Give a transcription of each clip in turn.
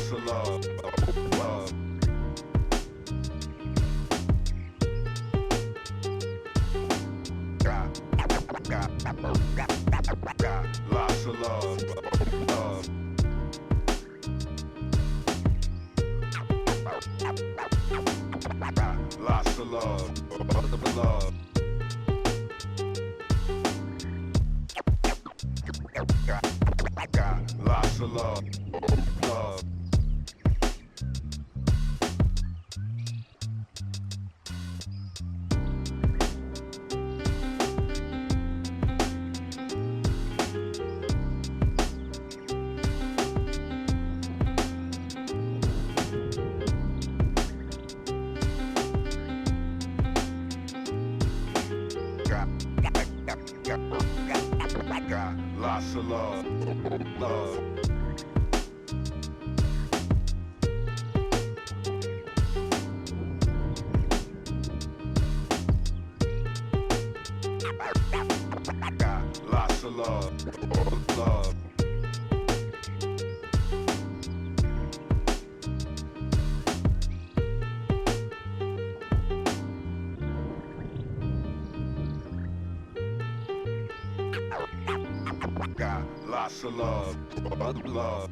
Lots of love, love. Got lots of love, love. Got lots of love, love. Got lots of love, love. Got lots of love, love. Got lots of love, love. Got lots of love, love.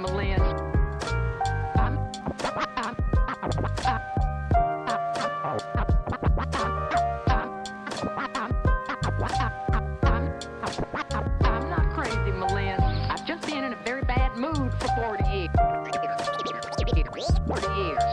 Malin. I'm not crazy, Malin. I've just been in a very bad mood for 40 years. 40 years.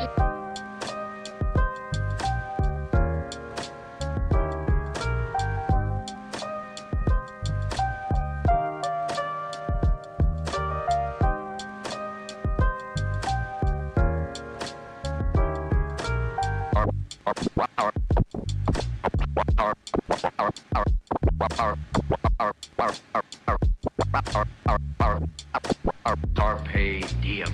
Carpe diem.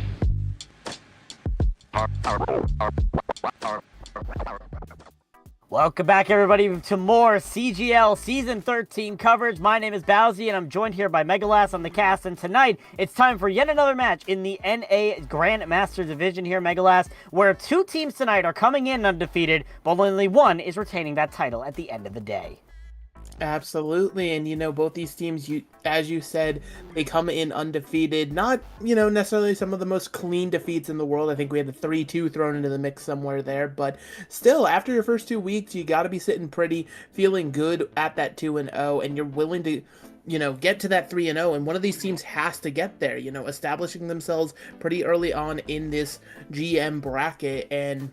Welcome back, everybody, to more CGL Season 13 coverage. My name is Bowsy, and I'm joined here by Megalast on the cast. And tonight, it's time for yet another match in the NA Grandmaster Division here, Megalast, where two teams tonight are coming in undefeated, but only one is retaining that title at the end of the day. Absolutely, and both these teams, as you said, they come in undefeated. Not, necessarily some of the most clean defeats in the world. I think we had the 3-2 thrown into the mix somewhere there, but still, after your first 2 weeks, you got to be sitting pretty, feeling good at that 2-0, and you're willing to, get to that 3-0, and one of these teams has to get there, establishing themselves pretty early on in this GM bracket, and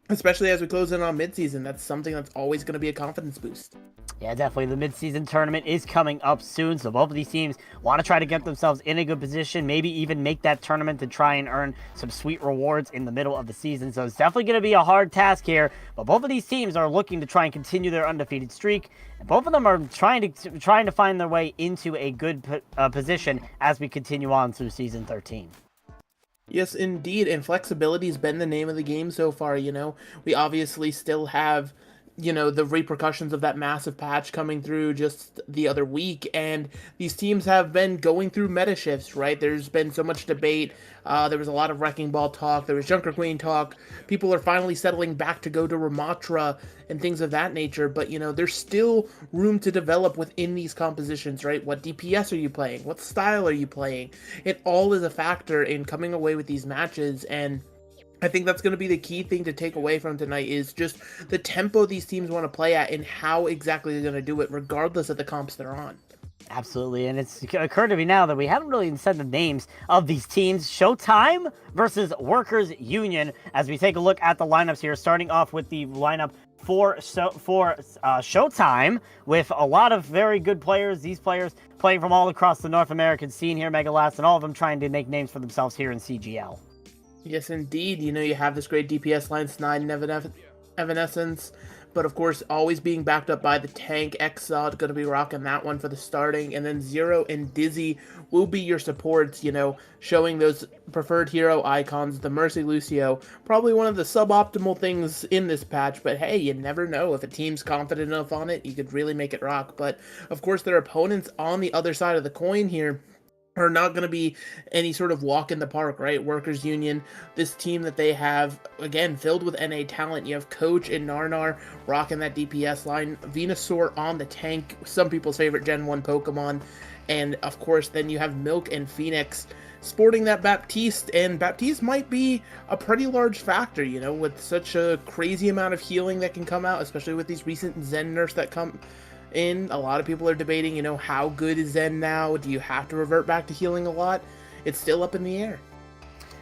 especially as we close in on midseason, that's something that's always going to be a confidence boost. Yeah, definitely. The mid-season tournament is coming up soon, so both of these teams want to try to get themselves in a good position, maybe even make that tournament to try and earn some sweet rewards in the middle of the season. So it's definitely going to be a hard task here, but both of these teams are looking to try and continue their undefeated streak, and both of them are trying to find their way into a good position as we continue on through Season 13. Yes, indeed, and flexibility has been the name of the game so far, We obviously still have the repercussions of that massive patch coming through just the other week, and these teams have been going through meta shifts, right? There's been so much debate. There was a lot of Wrecking Ball talk. There was Junker Queen talk. People are finally settling back to go to Ramatra and things of that nature, but, there's still room to develop within these compositions, right? What DPS are you playing? What style are you playing? It all is a factor in coming away with these matches, and I think that's going to be the key thing to take away from tonight is just the tempo these teams want to play at and how exactly they're going to do it, regardless of the comps they're on. Absolutely, and it's occurred to me now that we haven't really even said the names of these teams. Showtime versus Workers Union, as we take a look at the lineups here, starting off with the lineup for Showtime, with a lot of very good players. These players playing from all across the North American scene here, Megalast, and all of them trying to make names for themselves here in CGL. Yes, indeed. You have this great DPS line, Snide and Evanescence, but of course, always being backed up by the tank. Exod going to be rocking that one for the starting, and then Zero and Dizzy will be your supports, showing those preferred hero icons. The Mercy Lucio, probably one of the suboptimal things in this patch, but hey, you never know. If a team's confident enough on it, you could really make it rock. But of course, their opponents on the other side of the coin here are not going to be any sort of walk in the park, right? Workers Union, this team that they have, again, filled with NA talent. You have Coach and Narnar rocking that DPS line, Venusaur on the tank, some people's favorite Gen 1 Pokemon, and of course then you have Milk and Phoenix sporting that Baptiste, and Baptiste might be a pretty large factor, with such a crazy amount of healing that can come out, especially with these recent Zen nerfs that come in. A lot of people are debating, how good is Zen now? Do you have to revert back to healing a lot? It's still up in the air.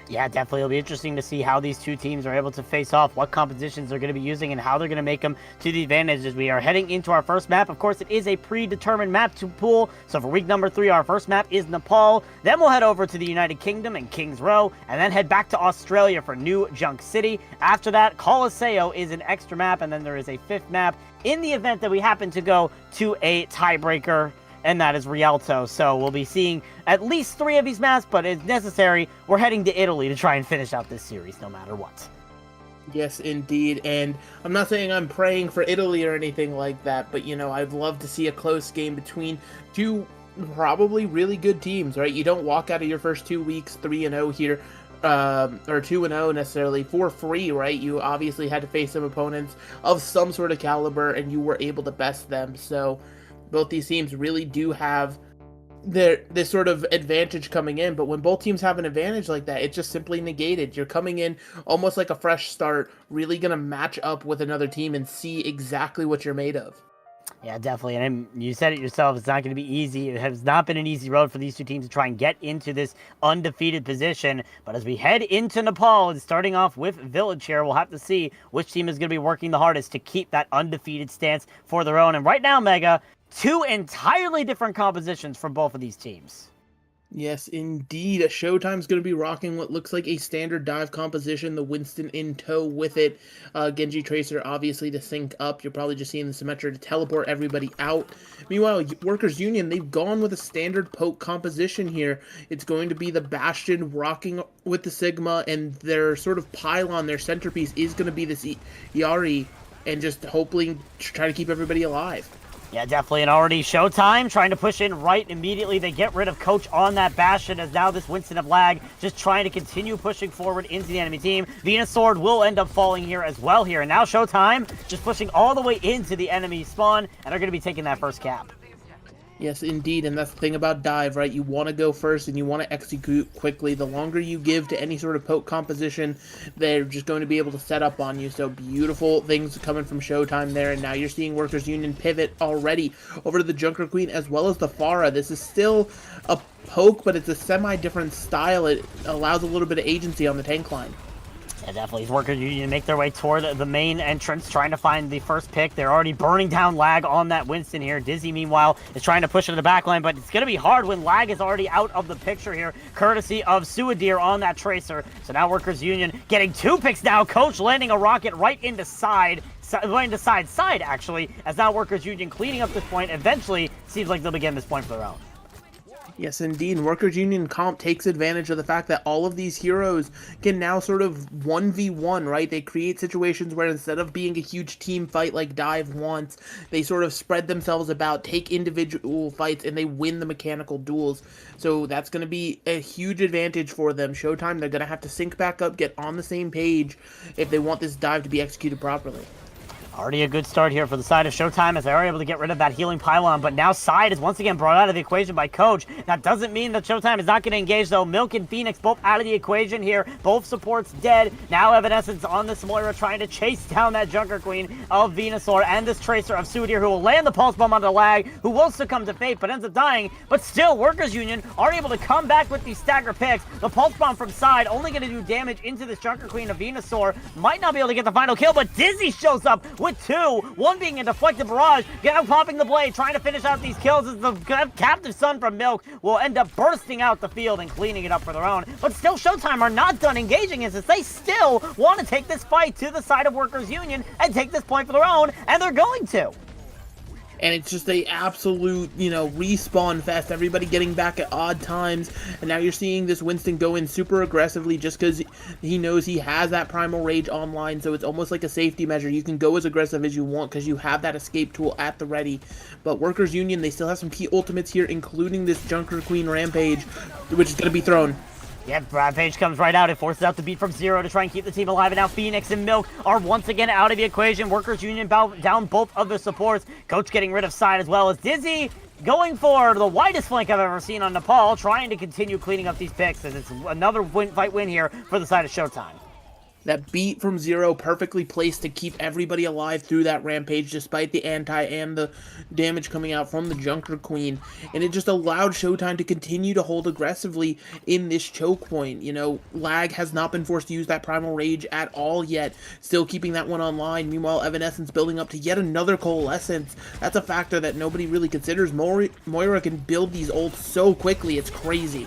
Yeah, definitely. It'll be interesting to see how these two teams are able to face off, what compositions they're going to be using, and how they're going to make them to the advantage as we are heading into our first map. Of course, it is a predetermined map to pool. So for week number 3, our first map is Nepal. Then we'll head over to the United Kingdom and Kings Row, and then head back to Australia for New Junk City. After that, Colosseo is an extra map, and then there is a 5th map in the event that we happen to go to a tiebreaker, and that is Rialto. So we'll be seeing at least 3 of these maps, but if necessary, we're heading to Italy to try and finish out this series no matter what. Yes, indeed, and I'm not saying I'm praying for Italy or anything like that, but, I'd love to see a close game between two probably really good teams, right? You don't walk out of your first 2 weeks 3-0 here, or 2-0 necessarily for free, right? You obviously had to face some opponents of some sort of caliber, and you were able to best them, so both these teams really do have this sort of advantage coming in, but when both teams have an advantage like that, it's just simply negated. You're coming in almost like a fresh start, really going to match up with another team and see exactly what you're made of. Yeah, definitely. And you said it yourself, it's not going to be easy. It has not been an easy road for these two teams to try and get into this undefeated position. But as we head into Nepal, and starting off with Village here, we'll have to see which team is going to be working the hardest to keep that undefeated stance for their own. And right now, Mega, two entirely different compositions from both of these teams. Yes, indeed. Showtime's going to be rocking what looks like a standard dive composition, the Winston in tow with it. Genji Tracer, obviously, to sync up. You're probably just seeing the Symmetra to teleport everybody out. Meanwhile, Workers Union, they've gone with a standard poke composition here. It's going to be the Bastion rocking with the Sigma, and their sort of pylon, their centerpiece, is going to be this Yari, and just hopefully try to keep everybody alive. Yeah, definitely. And already Showtime trying to push in right immediately. They get rid of Coach on that Bastion as now this Winston of lag just trying to continue pushing forward into the enemy team. Venus Sword will end up falling here as well here. And now Showtime just pushing all the way into the enemy spawn and are going to be taking that first cap. Yes, indeed, and that's the thing about dive, right? You want to go first and you want to execute quickly. The longer you give to any sort of poke composition, they're just going to be able to set up on you. So beautiful things coming from Showtime there, and now you're seeing Workers Union pivot already over to the Junker Queen as well as the Pharah. This is still a poke, but it's a semi-different style. It allows a little bit of agency on the tank line. Yeah, definitely. Workers Union make their way toward the main entrance, trying to find the first pick. They're already burning down lag on that Winston here. Dizzy, meanwhile, is trying to push into the back line, but it's going to be hard when lag is already out of the picture here, courtesy of Suadir on that Tracer. So now Workers Union getting two picks now. Coach landing a rocket right into side, actually, as now Workers Union cleaning up this point. Eventually, seems like they'll begin this point for their own. Yes, indeed. Workers Union comp takes advantage of the fact that all of these heroes can now sort of 1v1, right? They create situations where instead of being a huge team fight like Dive wants, they sort of spread themselves about, take individual fights, and they win the mechanical duels. So that's going to be a huge advantage for them. Showtime, they're going to have to sync back up, get on the same page if they want this dive to be executed properly. Already a good start here for the side of Showtime as they are able to get rid of that healing pylon, but now side is once again brought out of the equation by Coach. That doesn't mean that Showtime is not going to engage, though. Milk and Phoenix both out of the equation here. Both supports dead. Now Evanescence on this Moira trying to chase down that Junker Queen of Venusaur and this Tracer of Suadir, who will land the Pulse Bomb onto Lag, who will succumb to fate, but ends up dying. But still, Workers Union are able to come back with these stagger picks. The Pulse Bomb from side only going to do damage into this Junker Queen of Venusaur. Might not be able to get the final kill, but Dizzy shows up with two. One being a deflected barrage, now popping the blade, trying to finish out these kills as the captive son from Milk will end up bursting out the field and cleaning it up for their own. But still, Showtime are not done engaging as they still want to take this fight to the side of Workers Union and take this point for their own, and they're going to. And it's just a absolute, respawn fest. Everybody getting back at odd times. And now you're seeing this Winston go in super aggressively just because he knows he has that Primal Rage online. So it's almost like a safety measure. You can go as aggressive as you want because you have that escape tool at the ready. But Workers Union, they still have some key ultimates here, including this Junker Queen Rampage, which is going to be thrown. Yeah, Rampage comes right out. It forces out the beat from zero to try and keep the team alive. And now Phoenix and Milk are once again out of the equation. Workers Union down both of their supports. Coach getting rid of side as well as Dizzy going for the widest flank I've ever seen on Nepal, trying to continue cleaning up these picks. And it's another fight win here for the side of Showtime. That beat from zero perfectly placed to keep everybody alive through that rampage despite the anti and the damage coming out from the Junker Queen. And it just allowed Showtime to continue to hold aggressively in this choke point. Lag has not been forced to use that Primal Rage at all yet. Still keeping that one online. Meanwhile, Evanescence building up to yet another Coalescence. That's a factor that nobody really considers. Moira can build these ults so quickly. It's crazy.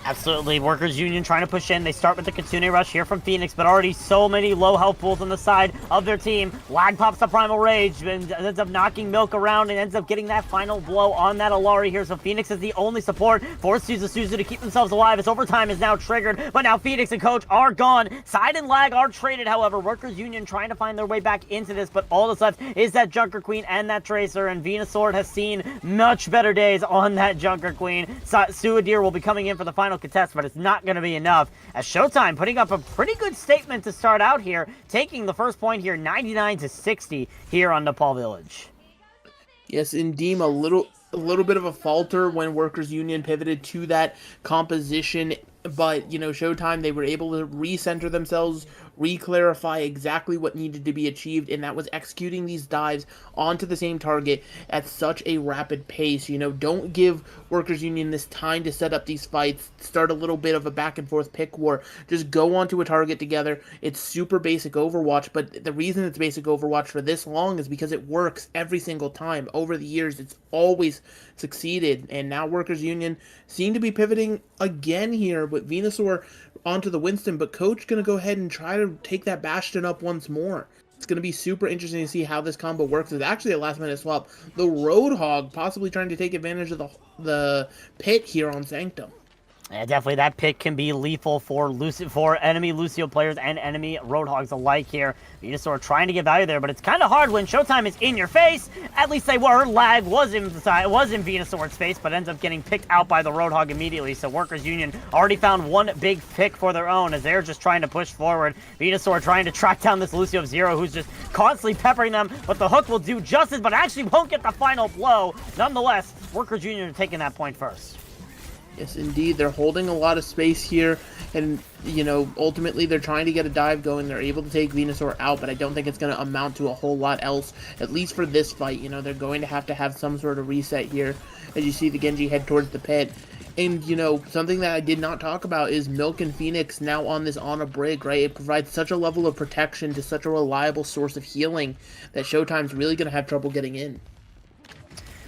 Absolutely. Workers Union trying to push in. They start with the Kitsune Rush here from Phoenix, but already so many low health pools on the side of their team. Lag pops the Primal Rage and ends up knocking Milk around and ends up getting that final blow on that Alari here. So Phoenix is the only support. Forced to use the Suzu to keep themselves alive as overtime is now triggered, but now Phoenix and Coach are gone. Side and Lag are traded, however. Workers Union trying to find their way back into this, but all that's left is that Junker Queen and that Tracer, and Venusaur has seen much better days on that Junker Queen. Suadir will be coming in for the final contest, but it's not going to be enough as Showtime putting up a pretty good statement to start out here, taking the first point here 99-60 here on Nepal Village. Yes, indeed, a little a little bit of a falter when Workers Union pivoted to that composition, but, you know, Showtime, they were able to recenter themselves, re-clarify exactly what needed to be achieved, and that was executing these dives onto the same target at such a rapid pace. You know, don't give Workers Union this time to set up these fights, start a little bit of a back and forth pick war. Just go onto a target together. It's super basic Overwatch, but the reason it's basic Overwatch for this long is because it works every single time. Over the years, it's always succeeded, and now Workers Union seem to be pivoting again here with Venusaur onto the Winston, but Coach gonna go ahead and try to take that Bastion up once more. It's going to be super interesting to see how this combo works. It's actually a last-minute swap. The Roadhog possibly trying to take advantage of the pit here on Sanctum. Yeah, definitely that pick can be lethal for enemy Lucio players and enemy Roadhogs alike here. Venusaur trying to get value there, but it's kind of hard when Showtime is in your face. At least they were. Lag was in Venusaur's face, but ends up getting picked out by the Roadhog immediately. So Workers Union already found one big pick for their own as they're just trying to push forward. Venusaur trying to track down this Lucio of Zero, who's just constantly peppering them, but the hook will do justice, but actually won't get the final blow. Nonetheless, Workers Union are taking that point first. Yes, indeed. They're holding a lot of space here, and, you know, ultimately they're trying to get a dive going. They're able to take Venusaur out, but I don't think it's going to amount to a whole lot else, at least for this fight. You know, they're going to have some sort of reset here as you see the Genji head towards the pit. And, you know, something that I did not talk about is Milk and Phoenix now on this Ana Brig, right? It provides such a level of protection to such a reliable source of healing that Showtime's really going to have trouble getting in.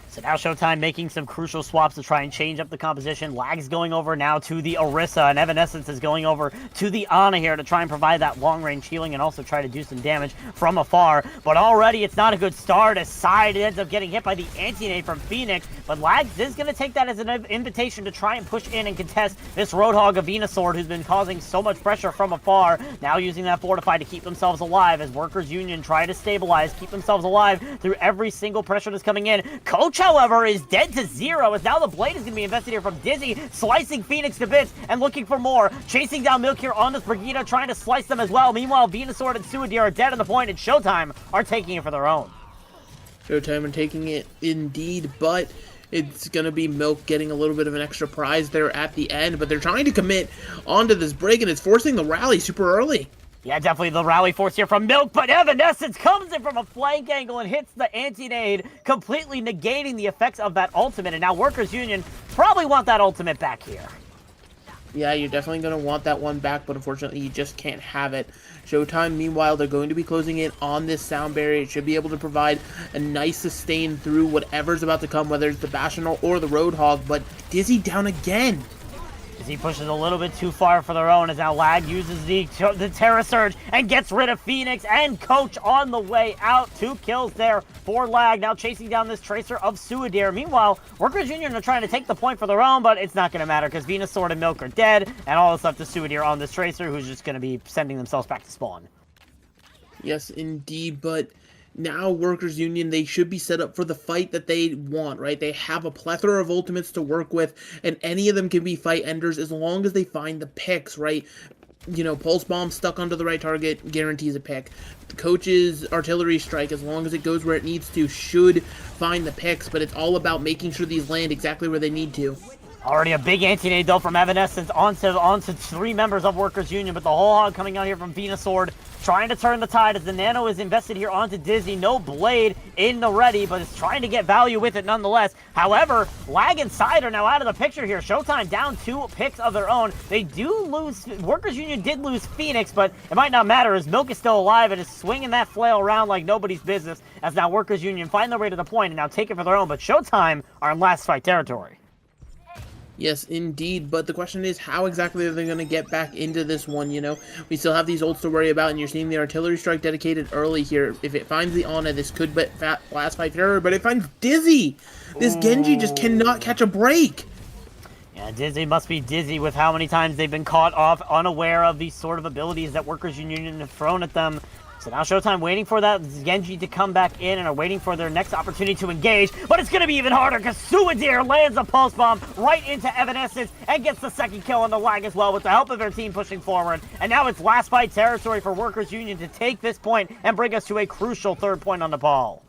So now Showtime making some crucial swaps to try and change up the composition. Lag's going over now to the Orisa, and Evanescence is going over to the Ana here to try and provide that long-range healing and also try to do some damage from afar. But already it's not a good start as Side ends up getting hit by the anti-nade from Phoenix. But Lags is going to take that as an invitation to try and push in and contest this Roadhog of Venusaur, who's been causing so much pressure from afar. Now using that Fortify to keep themselves alive as Workers Union try to stabilize, keep themselves alive through every single pressure that's coming in. Coach, however, is dead to zero as now the blade is going to be invested here from Dizzy, slicing Phoenix to bits and looking for more. Chasing down Milk here on this Brigitte, trying to slice them as well. Meanwhile, Venusaur and Suadir are dead on the point, and Showtime are taking it for their own. Showtime are taking it indeed, but it's going to be Milk getting a little bit of an extra prize there at the end, but they're trying to commit onto this break, and it's forcing the rally super early. Yeah, definitely the rally force here from Milk, but Evanescence comes in from a flank angle and hits the anti-nade, completely negating the effects of that ultimate, and now Workers Union probably want that ultimate back here. Yeah, you're definitely going to want that one back, but unfortunately you just can't have it. Showtime, meanwhile, they're going to be closing in on this sound barrier. It should be able to provide a nice sustain through whatever's about to come, whether it's the Bastion or the Roadhog, but Dizzy down again. As he pushes a little bit too far for their own, as now Lag uses the Terra Surge and gets rid of Phoenix and Coach on the way out. 2 kills there for Lag, now chasing down this Tracer of Suadir. Meanwhile, Workers Union are trying to take the point for their own, but it's not going to matter because Venusaur and Milk are dead, and all that's left is Suadir on this Tracer, who's just going to be sending themselves back to spawn. Yes, indeed, but now Workers Union, they should be set up for the fight that they want, right? They have a plethora of ultimates to work with, and any of them can be fight enders as long as they find the picks, right? You know, Pulse Bomb stuck onto the right target guarantees a pick. The Coach's Artillery Strike, as long as it goes where it needs to, should find the picks, but it's all about making sure these land exactly where they need to. Already a big anti-nade, though, from Evanescence onto 3 members of Workers Union, but the whole hog coming out here from Venusaur, trying to turn the tide as the Nano is invested here onto Dizzy. No blade in the ready, but is trying to get value with it nonetheless. However, Lag and Side are now out of the picture here. Showtime down 2 picks of their own. They do lose, Workers Union did lose Phoenix, but it might not matter as Milk is still alive and is swinging that flail around like nobody's business as now Workers Union find their way to the point and now take it for their own, but Showtime are in last fight territory. Yes, indeed, but the question is how exactly are they going to get back into this one, you know? We still have these ults to worry about, and you're seeing the Artillery Strike dedicated early here. If it finds the Ana, this could be last fight terror, but it finds Dizzy! This Genji just cannot catch a break! Yeah, Dizzy must be dizzy with how many times they've been caught off unaware of these sort of abilities that Workers Union have thrown at them. So now Showtime waiting for that Genji to come back in and are waiting for their next opportunity to engage. But it's going to be even harder because Suadir lands a Pulse Bomb right into Evanescence and gets the second kill on the Lag as well with the help of their team pushing forward. And now it's last fight territory for Workers Union to take this point and bring us to a crucial 3rd point on the ball.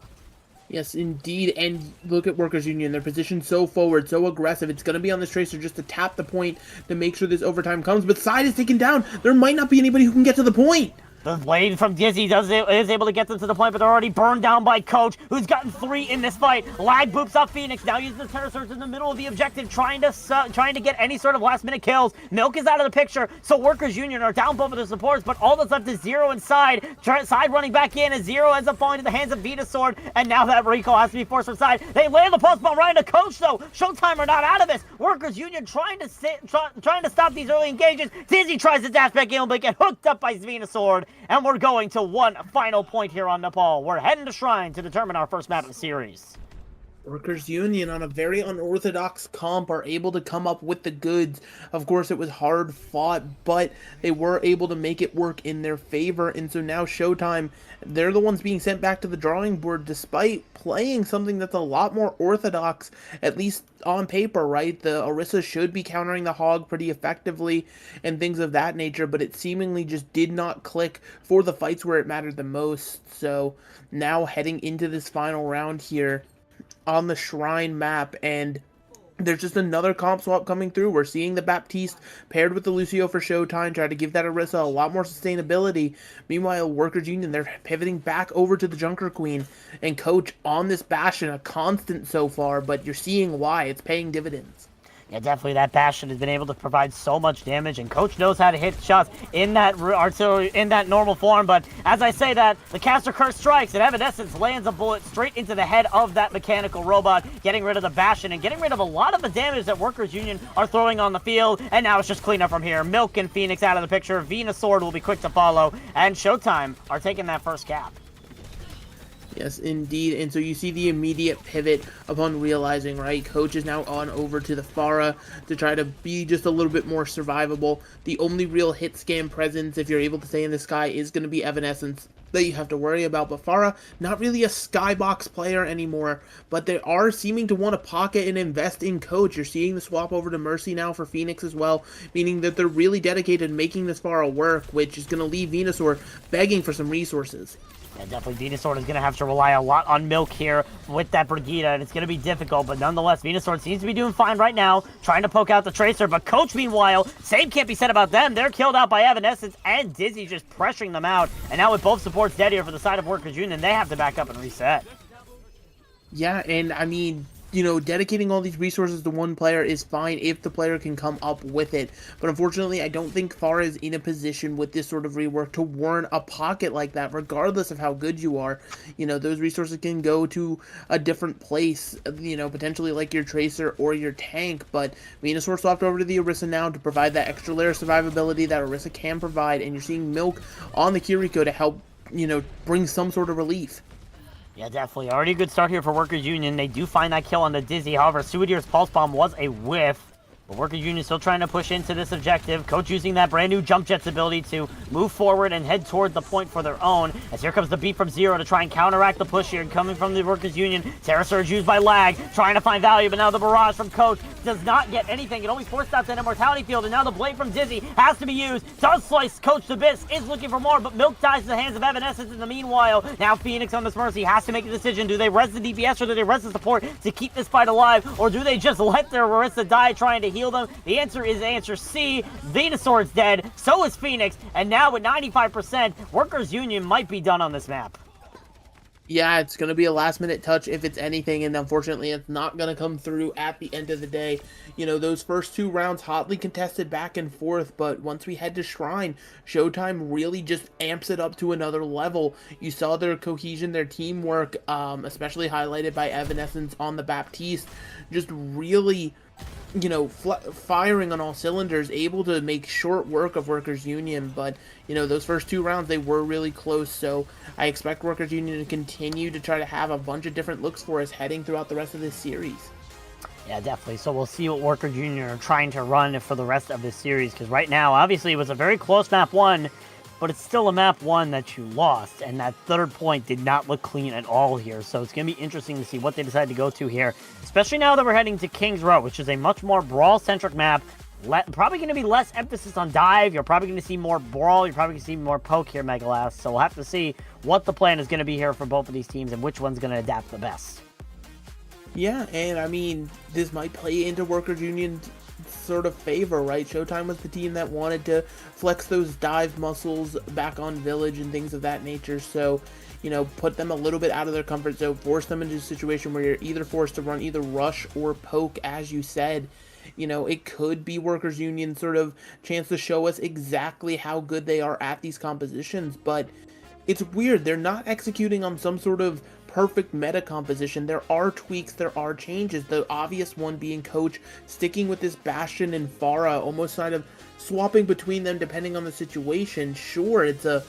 Yes, indeed. And look at Workers Union. They're positioned so forward, so aggressive. It's going to be on this Tracer just to tap the point to make sure this overtime comes. But Side is taken down. There might not be anybody who can get to the point. The blade from Dizzy is able to get them to the point, but they're already burned down by Coach, who's gotten 3 in this fight. Lag boops up Phoenix, now uses the Terror Surge in the middle of the objective, trying to get any sort of last-minute kills. Milk is out of the picture, so Workers Union are down both of their supports, but all that's left is Zero and Side. Side running back in, as Zero ends up falling to the hands of Venusaur, and now that recall has to be forced from Side. They land the post bomb right into Coach, though. Showtime are not out of this. Workers Union trying to stop these early engages. Dizzy tries to dash back in, but get hooked up by Venusaur. And we're going to one final point here on Nepal. We're heading to Shrine to determine our first map of the series. Workers Union, on a very unorthodox comp, are able to come up with the goods. Of course, it was hard fought, but they were able to make it work in their favor. And so now Showtime, they're the ones being sent back to the drawing board despite playing something that's a lot more orthodox, at least on paper, right? The Orisa should be countering the Hog pretty effectively and things of that nature, but it seemingly just did not click for the fights where it mattered the most. So now heading into this final round here on the Shrine map, and there's just another comp swap coming through. We're seeing the Baptiste paired with the Lucio for Showtime, try to give that Orisa a lot more sustainability. Meanwhile, Workers Union, they're pivoting back over to the Junker Queen, and Coach on this Bastion, a constant so far, but you're seeing why. It's paying dividends. Yeah, definitely that Bastion has been able to provide so much damage, and Coach knows how to hit shots in that artillery, in that normal form. But as I say that, the Caster Curse strikes, and Evanescence lands a bullet straight into the head of that mechanical robot, getting rid of the Bastion and getting rid of a lot of the damage that Workers Union are throwing on the field. And now it's just cleanup from here. Milk and Phoenix out of the picture. Venusaur will be quick to follow, and Showtime are taking that first cap. Yes, indeed. And so you see the immediate pivot upon realizing, right, Coach is now on over to the Pharah to try to be just a little bit more survivable. The only real hit scan presence, if you're able to stay in the sky, is going to be Evanescence that you have to worry about. But Pharah, not really a skybox player anymore, but they are seeming to want to pocket and invest in Coach. You're seeing the swap over to Mercy now for Phoenix as well, meaning that they're really dedicated to making this Pharah work, which is going to leave Venusaur begging for some resources. Yeah, definitely Venusaur is going to have to rely a lot on Milk here with that Brigida, and it's going to be difficult, but nonetheless, Venusaur seems to be doing fine right now, trying to poke out the Tracer, but Coach, meanwhile, same can't be said about them. They're killed out by Evanescence, and Dizzy just pressuring them out, and now with both supports dead here for the side of Workers Union, they have to back up and reset. Yeah, and I mean, you know, dedicating all these resources to one player is fine if the player can come up with it. But unfortunately, I don't think Pharah is in a position with this sort of rework to warrant a pocket like that, regardless of how good you are. You know, those resources can go to a different place, you know, potentially like your Tracer or your tank. But Venusaur swapped over to the Orisa now to provide that extra layer of survivability that Orisa can provide. And you're seeing Milk on the Kiriko to help, you know, bring some sort of relief. Yeah, definitely. Already a good start here for Workers Union. They do find that kill on the Dizzy. However, Suidir's Pulse Bomb was a whiff. But Workers Union still trying to push into this objective. Coach using that brand new Jump Jet's ability to move forward and head toward the point for their own. As here comes the beat from Zero to try and counteract the push here. Coming from the Workers Union. Terra Surge used by Lag. Trying to find value, but now the Barrage from Coach does not get anything. It only forced out that Immortality Field, and now the Blade from Dizzy has to be used. Does slice Coach to bits. Is looking for more, but Milk dies to the hands of Evanescence in the meanwhile. Now Phoenix on this Mercy has to make a decision. Do they res the DPS or do they res the support to keep this fight alive? Or do they just let their Orisa die trying to heal them? The answer is answer C. Venusaur is dead. So is Phoenix. And now with 95%, Workers Union might be done on this map. Yeah, it's going to be a last-minute touch if it's anything, and unfortunately it's not going to come through at the end of the day. You know, those first 2 rounds hotly contested back and forth, but once we head to Shrine, Showtime really just amps it up to another level. You saw their cohesion, their teamwork, especially highlighted by Evanescence on the Baptiste, just really, you know, firing on all cylinders, able to make short work of Workers Union. But, you know, those first 2 rounds, they were really close, so I expect Workers Union to continue to try to have a bunch of different looks for us heading throughout the rest of this series. Yeah, definitely. So we'll see what Workers Union are trying to run for the rest of this series, because right now, obviously, it was a very close map 1, but it's still a map 1 that you lost, and that third point did not look clean at all here. So it's going to be interesting to see what they decide to go to here, especially now that we're heading to King's Row, which is a much more brawl-centric map. Probably going to be less emphasis on dive. You're probably going to see more brawl. You're probably going to see more poke here, Megalast. So we'll have to see what the plan is going to be here for both of these teams and which one's going to adapt the best. Yeah, and I mean, this might play into Workers Union's sort of favor, right? Showtime was the team that wanted to flex those dive muscles back on Village and things of that nature. So, you know, put them a little bit out of their comfort zone, force them into a situation where you're either forced to run either rush or poke, as you said. You know, it could be Workers Union sort of chance to show us exactly how good they are at these compositions, but it's weird. They're not executing on some sort of perfect meta composition. There are tweaks, there are changes. The obvious one being Coach sticking with this Bastion and Pharah, almost kind of swapping between them depending on the situation. Sure, it's a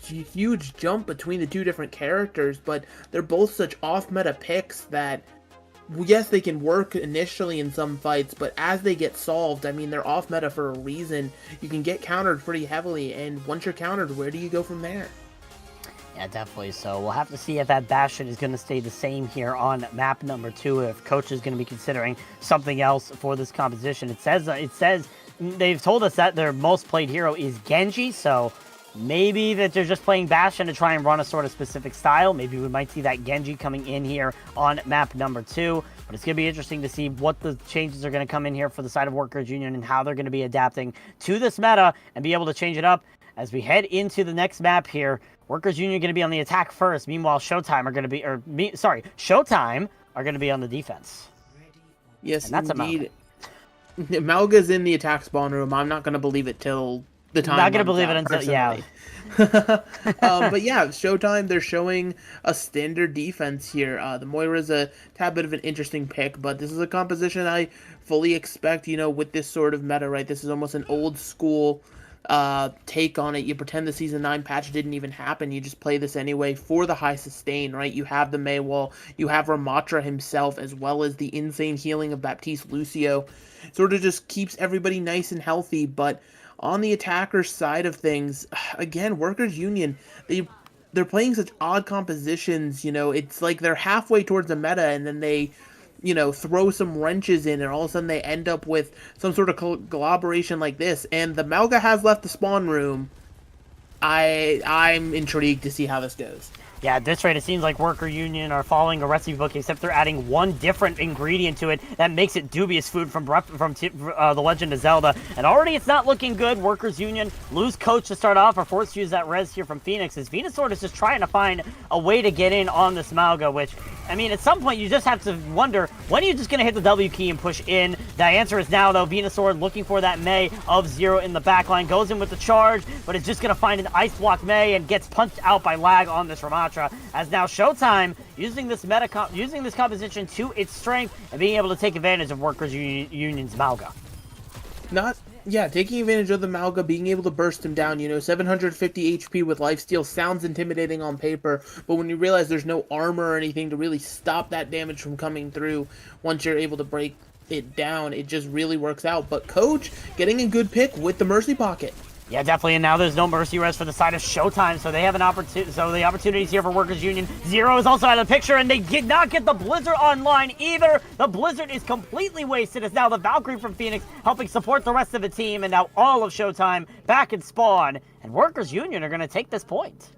huge jump between the two different characters, but they're both such off-meta picks that, yes, they can work initially in some fights, but as they get solved, I mean, they're off-meta for a reason. You can get countered pretty heavily, and once you're countered, where do you go from there? Yeah, definitely. So we'll have to see if that Bastion is going to stay the same here on map number 2, if Coach is going to be considering something else for this composition. It says they've told us that their most played hero is Genji, so maybe that they're just playing Bastion to try and run a sort of specific style. Maybe we might see that Genji coming in here on map number 2. But it's going to be interesting to see what the changes are going to come in here for the side of Workers Union and how they're going to be adapting to this meta and be able to change it up as we head into the next map here. Workers Union are going to be on the attack first. Meanwhile, Showtime are going to be, Showtime are going to be on the defense. Yes, and that's indeed. Malga's in the attack spawn room. I'm not going to believe it till the time. Not going to believe it until, yeah. But yeah, Showtime, they're showing a standard defense here. The Moira's a tad bit of an interesting pick, but this is a composition I fully expect, you know, with this sort of meta, right? This is almost an old school take on it. You pretend the Season 9 patch didn't even happen. You just play this anyway for the high sustain, right? You have the Mei wall, you have Ramatra himself, as well as the insane healing of Baptiste Lucio. Sort of just keeps everybody nice and healthy, but on the attacker side of things, again, Workers Union, they're playing such odd compositions, you know, it's like they're halfway towards the meta and then they, you know, throw some wrenches in and all of a sudden they end up with some sort of collaboration like this. And the Malga has left the spawn room. I'm intrigued to see how this goes. Yeah, at this rate, it seems like Worker Union are following a recipe book, except they're adding one different ingredient to it that makes it dubious food from The Legend of Zelda. And already it's not looking good. Workers Union lose Coach to start off, or forced to use that res here from Phoenix, as Venusaur is just trying to find a way to get in on this Malga, which, I mean, at some point you just have to wonder, when are you just going to hit the W key and push in? The answer is now, though. Venusaur looking for that Mei of Zero in the backline, goes in with the charge, but is just going to find an Ice Block Mei and gets punched out by lag on this Ramatra. As now Showtime using this composition to its strength and being able to take advantage of Workers Union's Malga. Taking advantage of the Malga, being able to burst him down, you know, 750 HP with lifesteal sounds intimidating on paper, but when you realize there's no armor or anything to really stop that damage from coming through, once you're able to break it down, it just really works out. But Coach getting a good pick with the Mercy Pocket. Yeah, definitely, and now there's no Mercy Res for the side of Showtime, so they have an opportunity. So the opportunities here for Workers Union. Zero is also out of the picture, and they did not get the Blizzard online either. The Blizzard is completely wasted, as now the Valkyrie from Phoenix helping support the rest of the team, and now all of Showtime back in spawn, and Workers Union are going to take this point.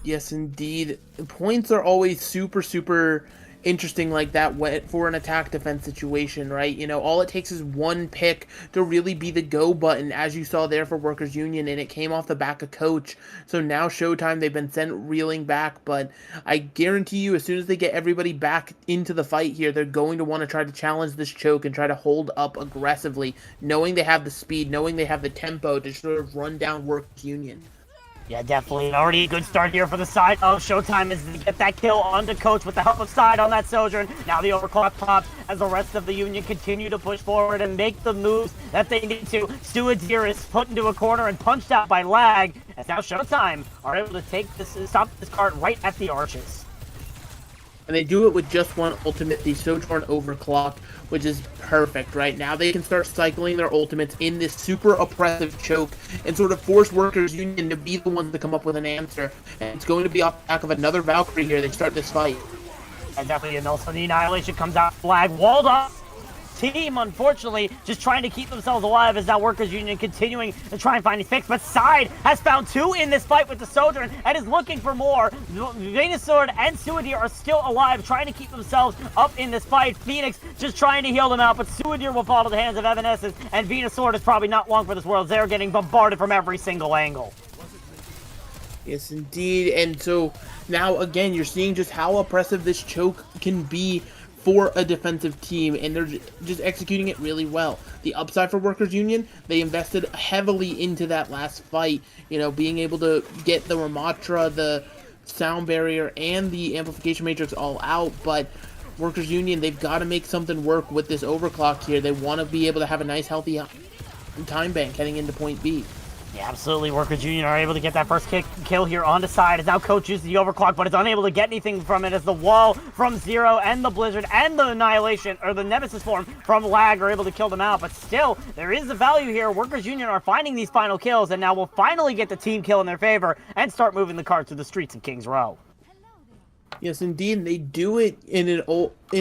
Yes, indeed. Points are always super interesting like that for an attack defense situation, right? You know, all it takes is one pick to really be the go button, as you saw there for Workers Union, and it came off the back of Coach. So now Showtime, they've been sent reeling back, but I guarantee you, as soon as they get everybody back into the fight here, they're going to want to try to challenge this choke and try to hold up aggressively, knowing they have the speed, knowing they have the tempo to sort of run down Workers Union. Yeah, definitely. Already a good start here for the side of Showtime as they get that kill onto Coach with the help of Side on that Sojourn. Now the overclock pops as the rest of the Union continue to push forward and make the moves that they need to. Stuadir is put into a corner and punched out by lag, as now Showtime are able to stop this cart right at the arches. And they do it with just one ultimate, the Sojourn Overclock, which is perfect, right? Now they can start cycling their ultimates in this super oppressive choke and sort of force Workers Union to be the ones to come up with an answer. And it's going to be off the back of another Valkyrie here. They start this fight. And definitely, and also the Annihilation comes out, flag walled up. team, unfortunately, just trying to keep themselves alive as now Workers Union continuing to try and find a fix. But Side has found 2 in this fight with the Sojourn and is looking for more. Venusaur and Suadir are still alive, trying to keep themselves up in this fight. Phoenix just trying to heal them out, but Suadir will fall to the hands of Evanescence, and Venusaur is probably not long for this world. They're getting bombarded from every single angle. Yes, indeed. And so now, again, you're seeing just how oppressive this choke can be for a defensive team, and they're just executing it really well. The upside for Workers Union, they invested heavily into that last fight, you know, being able to get the Ramatra, the sound barrier, and the amplification matrix all out, but Workers Union, they've got to make something work with this overclock here. They want to be able to have a nice, healthy time bank heading into point B. Yeah, absolutely. Workers Union are able to get that first kill here on the side as now Coach uses the overclock, but is unable to get anything from it as the wall from Zero and the Blizzard and the Annihilation, or the Nemesis form from Lag, are able to kill them out. But still, there is a value here. Workers Union are finding these final kills, and now will finally get the team kill in their favor and start moving the card through the streets of Kings Row. Yes, indeed. They do it in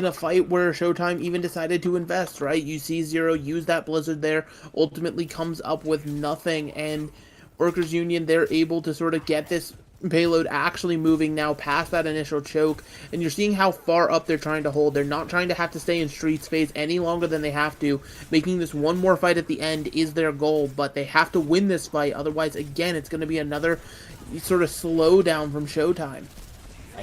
a fight where Showtime even decided to invest, right? You see Zero use that Blizzard there, ultimately comes up with nothing, and Workers Union, they're able to sort of get this payload actually moving now past that initial choke, and you're seeing how far up they're trying to hold. They're not trying to have to stay in street space any longer than they have to. Making this one more fight at the end is their goal, but they have to win this fight, otherwise, again, it's going to be another sort of slowdown from Showtime.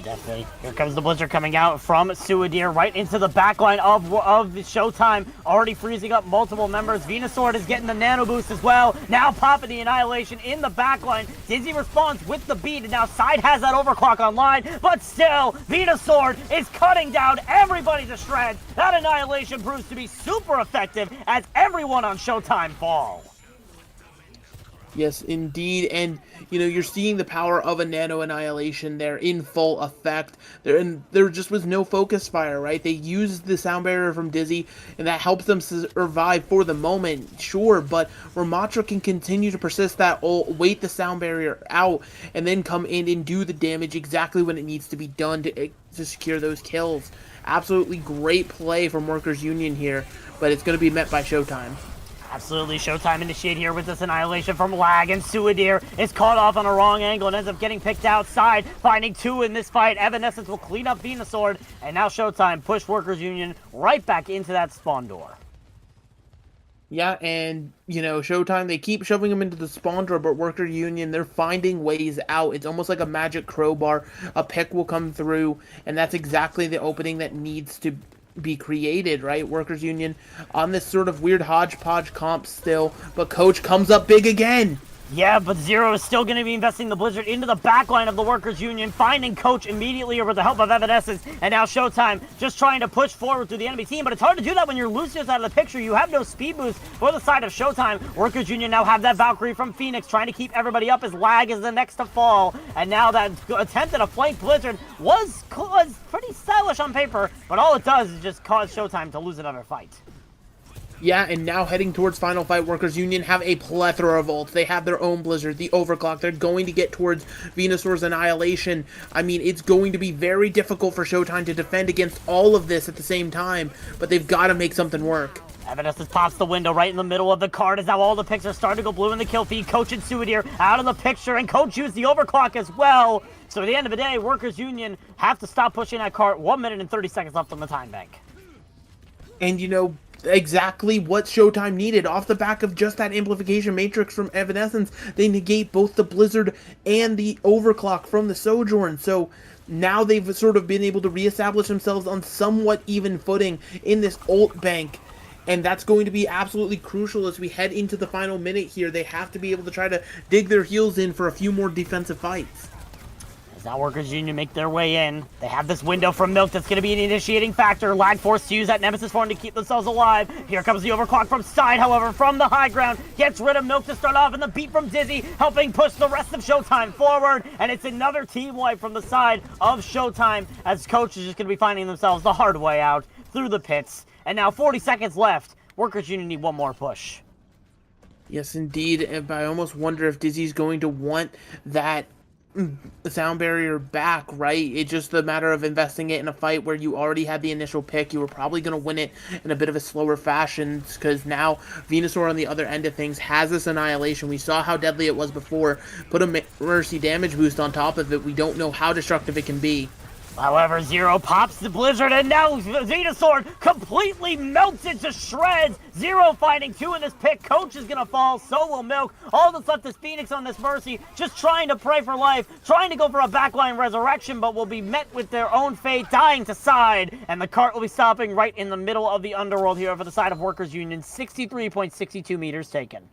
Definitely. Here comes the Blizzard coming out from Suadir right into the backline of Showtime, already freezing up multiple members. Venusaur is getting the nano boost as well. Now popping the Annihilation in the backline. Dizzy responds with the beat, and now Side has that overclock online, but still, Venusaur is cutting down everybody to shreds. That Annihilation proves to be super effective as everyone on Showtime fall. Yes, indeed, and you know, you're seeing the power of a Nano Annihilation there in full effect. There just was no focus fire, right? They used the sound barrier from Dizzy, and that helps them survive for the moment, sure, but Ramatra can continue to persist that ult, wait the sound barrier out, and then come in and do the damage exactly when it needs to be done to secure those kills. Absolutely great play from Workers Union here, but it's going to be met by Showtime. Absolutely, Showtime initiate here with this Annihilation from Lag, and Suadir is caught off on a wrong angle and ends up getting picked outside, finding 2 in this fight. Evanescence will clean up Venusaur, and now Showtime push Workers Union right back into that spawn door. Yeah, and, you know, Showtime, they keep shoving them into the spawn door, but Worker Union, they're finding ways out. It's almost like a magic crowbar. A pick will come through, and that's exactly the opening that needs to be created, right? Workers Union on this sort of weird hodgepodge comp still, but Coach comes up big again. Yeah, but Zero is still going to be investing the Blizzard into the backline of the Workers Union, finding Coach immediately with the help of Evanescence, and now Showtime just trying to push forward through the enemy team, but it's hard to do that when you're Lucius out of the picture. You have no speed boost for the side of Showtime. Workers Union now have that Valkyrie from Phoenix trying to keep everybody up as Lag is the next to fall, and now that attempt at a flank Blizzard was pretty stylish on paper, but all it does is just cause Showtime to lose another fight. Yeah, and now heading towards Final Fight, Workers Union have a plethora of ults. They have their own Blizzard, the Overclock. They're going to get towards Venusaur's Annihilation. I mean, it's going to be very difficult for Showtime to defend against all of this at the same time, but they've got to make something work. Evanescence pops the window right in the middle of the card as now all the picks are starting to go blue in the kill feed. Coach and Suadir out of the picture, and Coach used the overclock as well. So at the end of the day, Workers Union have to stop pushing that cart. 1 minute and 30 seconds left on the time bank. And, you know, exactly what Showtime needed. Off the back of just that amplification matrix from Evanescence, they negate both the Blizzard and the overclock from the Sojourn. So now they've sort of been able to reestablish themselves on somewhat even footing in this ult bank. And that's going to be absolutely crucial as we head into the final minute here. They have to be able to try to dig their heels in for a few more defensive fights. As now Workers Union make their way in, they have this window from Milk that's going to be an initiating factor. Lag forced to use that Nemesis form to keep themselves alive. Here comes the overclock from Side, however, from the high ground. Gets rid of Milk to start off, and the beat from Dizzy helping push the rest of Showtime forward. And it's another team wipe from the side of Showtime as Coach is just going to be finding themselves the hard way out through the pits. And now 40 seconds left. Workers Union need one more push. Yes, indeed. And I almost wonder if Dizzy's going to want that sound barrier back, right? It's just a matter of investing it in a fight where you already had the initial pick. You were probably going to win it in a bit of a slower fashion because now Venusaur on the other end of things has this Annihilation. We saw how deadly it was before. Put a Mercy damage boost on top of it. We don't know how destructive it can be. However, Zero pops the Blizzard, and now Venusaur completely melts into shreds. Zero finding 2 in this pick. Coach is going to fall. So will Milk. All that's left is Phoenix on this Mercy, just trying to pray for life, trying to go for a backline resurrection, but will be met with their own fate, dying to side. And the cart will be stopping right in the middle of the underworld here for the side of Workers Union. 63.62 meters taken.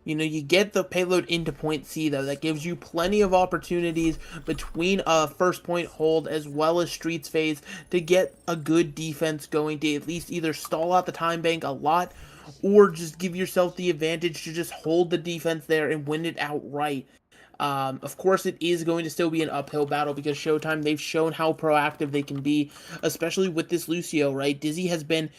You know, you get the payload into point C, though. That gives you plenty of opportunities between a first point hold as well as Streets phase to get a good defense going to at least either stall out the time bank a lot or just give yourself the advantage to just hold the defense there and win it outright. Of course, it is going to still be an uphill battle because Showtime, they've shown how proactive they can be, especially with this Lucio, right? Dizzy has been,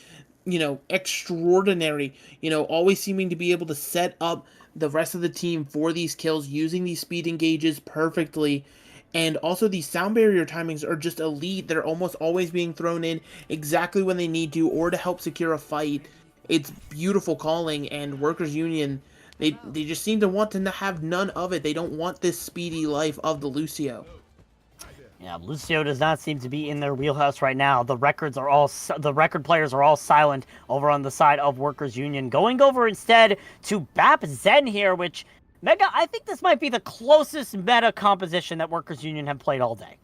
you know, extraordinary, you know, always seeming to be able to set up the rest of the team for these kills, using these speed engages perfectly. And also these sound barrier timings are just elite. They're almost always being thrown in exactly when they need to or to help secure a fight. It's beautiful calling, and Workers Union, they just seem to want to have none of it. They don't want this speedy life of the Lucio. Yeah, Lucio does not seem to be in their wheelhouse right now. The record players are all silent over on the side of Workers Union. Going over instead to Bap Zen here, which, Mega, I think this might be the closest meta composition that Workers Union have played all day.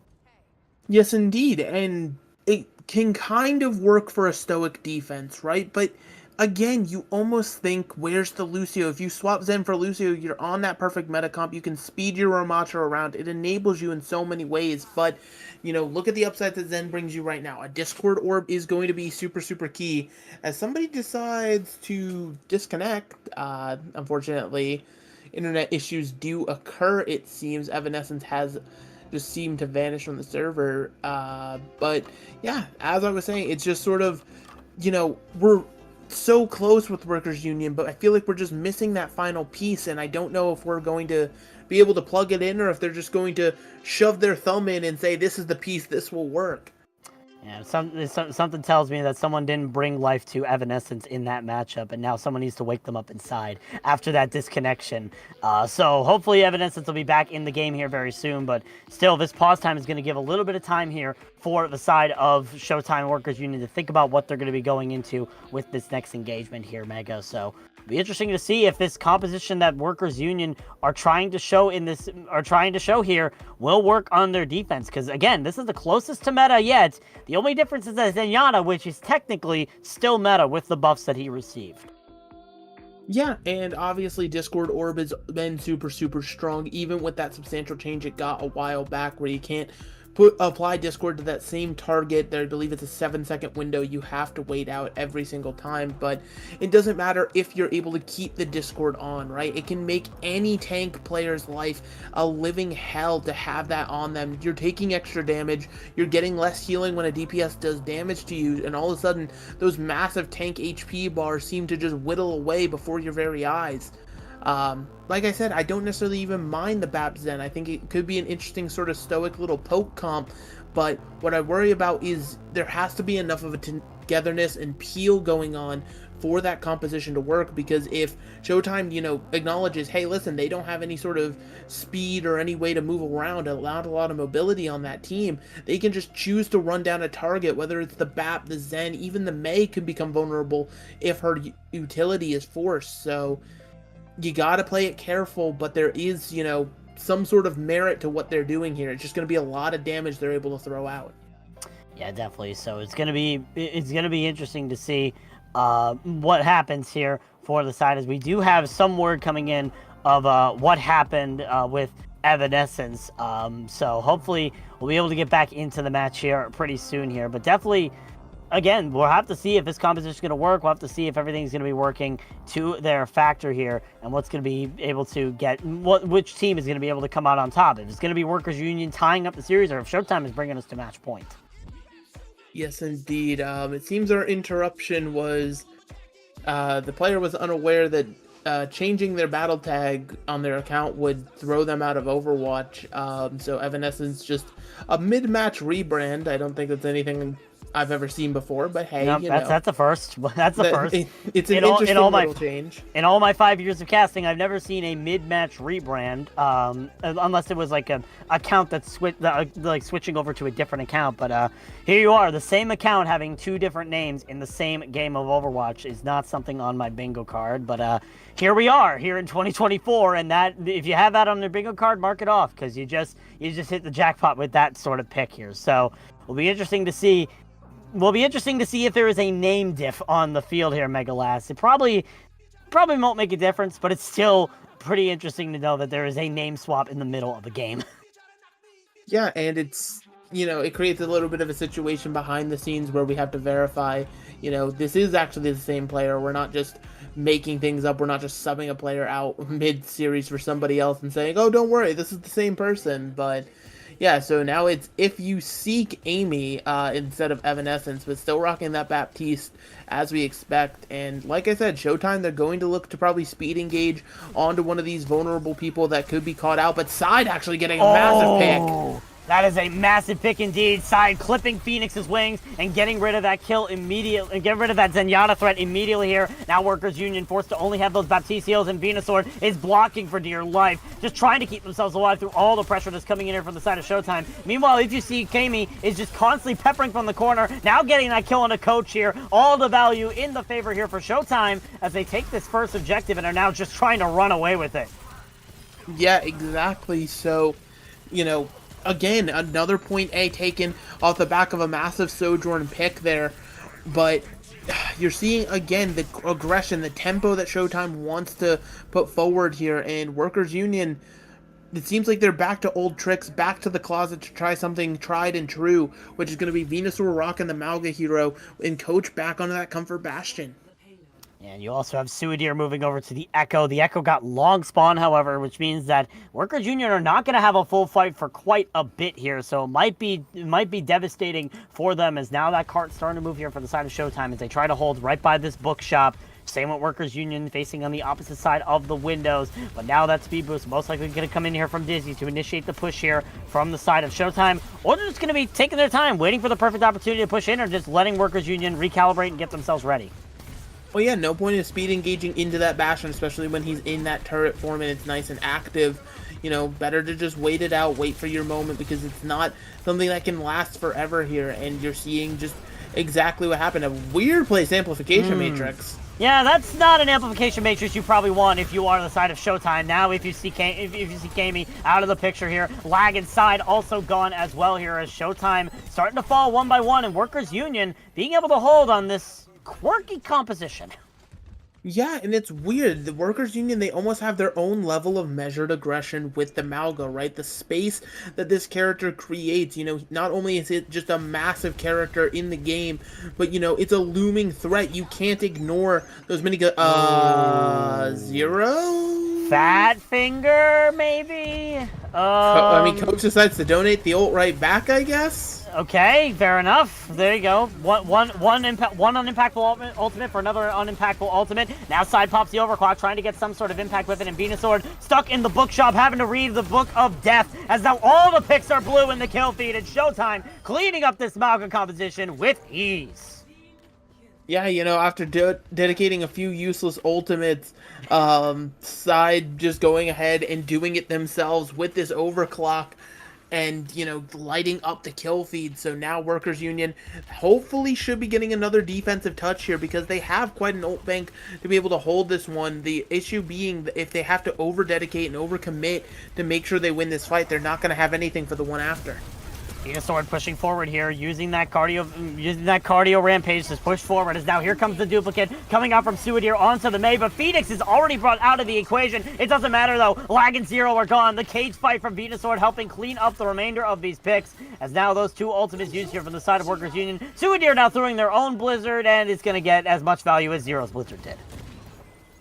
Yes, indeed, and it can kind of work for a stoic defense, right? But again, you almost think, where's the Lucio? If you swap Zen for Lucio, you're on that perfect meta comp. You can speed your Ramatra around. It enables you in so many ways. But, you know, look at the upside that Zen brings you right now. A Discord Orb is going to be super, super key. As somebody decides to disconnect, unfortunately, internet issues do occur, it seems. Evanescence has just seemed to vanish from the server. But, yeah, as I was saying, it's just sort of, you know, we're so close with Workers Union, but I feel like we're just missing that final piece, and I don't know if we're going to be able to plug it in or if they're just going to shove their thumb in and say, this is the piece, this will work. Yeah, something tells me that someone didn't bring life to Evanescence in that matchup, and now someone needs to wake them up inside after that disconnection. So hopefully Evanescence will be back in the game here very soon, but still, this pause time is going to give a little bit of time here for the side of Showtime Workers Union to think about what they're going to be going into with this next engagement here, Mega. So it'll be interesting to see if this composition that Workers Union are trying to show here will work on their defense, because again, this is the closest to meta yet. The only difference is that Zenyatta, which is technically still meta with the buffs that he received. Yeah, and obviously Discord Orb has been super, super strong, even with that substantial change it got a while back where you can't apply Discord to that same target. There, I believe it's a 7-second window you have to wait out every single time, but it doesn't matter if you're able to keep the Discord on, right? It can make any tank player's life a living hell to have that on them. You're taking extra damage, you're getting less healing when a DPS does damage to you, and all of a sudden, those massive tank HP bars seem to just whittle away before your very eyes. Like I said, I don't necessarily even mind the Bap Zen. I think it could be an interesting sort of stoic little poke comp, but what I worry about is there has to be enough of a togetherness and peel going on for that composition to work, because if Showtime, you know, acknowledges, hey, listen, they don't have any sort of speed or any way to move around, a lot of mobility on that team, they can just choose to run down a target, whether it's the Bap, the Zen, even the Mei could become vulnerable if her utility is forced. So you gotta play it careful, but there is, you know, some sort of merit to what they're doing here. It's just gonna be a lot of damage they're able to throw out. Yeah, definitely. So it's gonna be interesting to see what happens here for the side, as we do have some word coming in of what happened with Evanescence. So hopefully we'll be able to get back into the match here pretty soon here, but definitely, again, we'll have to see if this composition is going to work. We'll have to see if everything's going to be working to their factor here, and what's going to be able to get, which team is going to be able to come out on top. If it's going to be Workers Union tying up the series, or if Showtime is bringing us to match point. Yes, indeed. It seems our interruption was, the player was unaware that changing their battle tag on their account would throw them out of Overwatch. So Evanescence just a mid-match rebrand. I don't think that's anything I've ever seen before, but hey, No, that's a first. That's the first. It's an In interesting all my little change. in all my 5 years of casting, I've never seen a mid-match rebrand, unless it was like a account that's like switching over to a different account. But here you are, the same account having two different names in the same game of Overwatch is not something on my bingo card. But here we are, here in 2024, and that if you have that on your bingo card, mark it off because you just hit the jackpot with that sort of pick here. So it'll be interesting to see. Will be interesting to see if there is a name diff on the field here, Megalast. It probably won't make a difference, but it's still pretty interesting to know that there is a name swap in the middle of a game. Yeah, and it's, it creates a little bit of a situation behind the scenes where we have to verify, this is actually the same player. We're not just making things up. We're not just subbing a player out mid-series for somebody else and saying, oh, don't worry, this is the same person. But yeah, so now it's If You Seek Amy instead of Evanescence, but still rocking that Baptiste as we expect. And like I said, Showtime, they're going to look to probably speed engage onto one of these vulnerable people that could be caught out, but Side actually getting a massive pick. That is a massive pick indeed. Side clipping Phoenix's wings and getting rid of that kill immediately, and getting rid of that Zenyatta threat immediately here. Now Workers Union forced to only have those Baptiste heals, and Venusaur is blocking for dear life, just trying to keep themselves alive through all the pressure that's coming in here from the side of Showtime. Meanwhile, If You See Kami is just constantly peppering from the corner, now getting that kill on a coach here. All the value in the favor here for Showtime as they take this first objective and are now just trying to run away with it. Yeah, exactly. So, again, another point A taken off the back of a massive Sojourn pick there. But you're seeing, again, the aggression, the tempo that Showtime wants to put forward here. And Workers Union, it seems like they're back to old tricks, back to the closet to try something tried and true, which is going to be Venusaur rocking the Malga hero and Coach back onto that Comfort Bastion. And you also have Suidir moving over to the Echo. The Echo got long spawn, however, which means that Workers Union are not going to have a full fight for quite a bit here. So it might be devastating for them as now that cart's starting to move here for the side of Showtime as they try to hold right by this bookshop. Same with Workers Union facing on the opposite side of the windows. But now that speed boost most likely going to come in here from Dizzy to initiate the push here from the side of Showtime. Or they're just going to be taking their time, waiting for the perfect opportunity to push in, or just letting Workers Union recalibrate and get themselves ready. Well, yeah, no point in speed engaging into that Bastion, especially when he's in that turret form and it's nice and active. Better to just wait it out, wait for your moment, because it's not something that can last forever here, and you're seeing just exactly what happened. A weird place amplification matrix. Yeah, that's not an amplification matrix you probably want if you are on the side of Showtime. Now, if you see Kami out of the picture here, lag inside also gone as well here as Showtime starting to fall one by one, and Workers Union being able to hold on this quirky composition. Yeah, and it's weird. The Workers Union, they almost have their own level of measured aggression with the Malga, right? The space that this character creates, not only is it just a massive character in the game, but, it's a looming threat. You can't ignore those mini... Zero? Fat Finger, maybe? Coach decides to donate the ult right back, I guess? Okay, fair enough. There you go. One unimpactful ultimate for another unimpactful ultimate. Now Side pops the overclock, trying to get some sort of impact with it, and Venusaur stuck in the bookshop, having to read the Book of Death, as now all the picks are blue in the kill feed, and Showtime cleaning up this Malga composition with ease. Yeah, after dedicating a few useless ultimates, Side just going ahead and doing it themselves with this overclock and, lighting up the kill feed. So now Workers Union hopefully should be getting another defensive touch here because they have quite an ult bank to be able to hold this one. The issue being that if they have to over-dedicate and over-commit to make sure they win this fight, they're not going to have anything for the one after. Venusaur pushing forward here, using that cardio rampage to push forward. As now here comes the duplicate coming out from Suidir onto the Mei, but Phoenix is already brought out of the equation. It doesn't matter though. Lag and Zero are gone. The cage fight from Venusaur helping clean up the remainder of these picks. As now those two ultimates used here from the side of Workers Union. Suidir now throwing their own Blizzard, and it's going to get as much value as Zero's Blizzard did.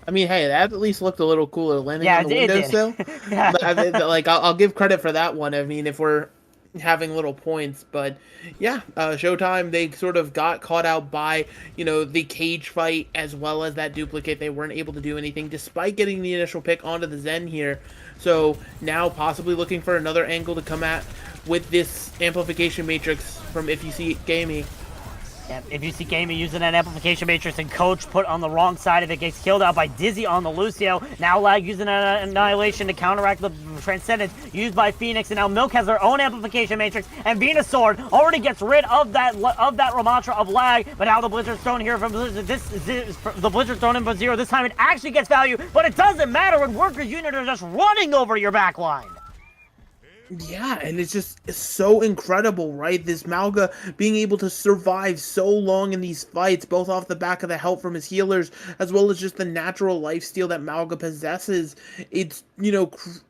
I mean, hey, that at least looked a little cooler landing on the it windowsill. Yeah. I'll give credit for that one. I mean, if we're having little points. But yeah, Showtime, they sort of got caught out by, the cage fight as well as that duplicate. They weren't able to do anything despite getting the initial pick onto the Zen here. So now possibly looking for another angle to come at with this amplification matrix from If You See Gaming. Yeah, if you see Gamey using that amplification matrix and Coach put on the wrong side of it, gets killed out by Dizzy on the Lucio. Now Lag using an Annihilation to counteract the Transcendence used by Phoenix, and now Milk has her own amplification matrix, and Venusaur already gets rid of that Ramatra of Lag, but now the Blizzard's thrown here from Blizzard. The Blizzard's thrown in for 0. This time it actually gets value, but it doesn't matter when Workers Union are just running over your backline. Yeah, and it's so incredible, right? This Malga being able to survive so long in these fights, both off the back of the help from his healers, as well as just the natural lifesteal that Malga possesses. It's,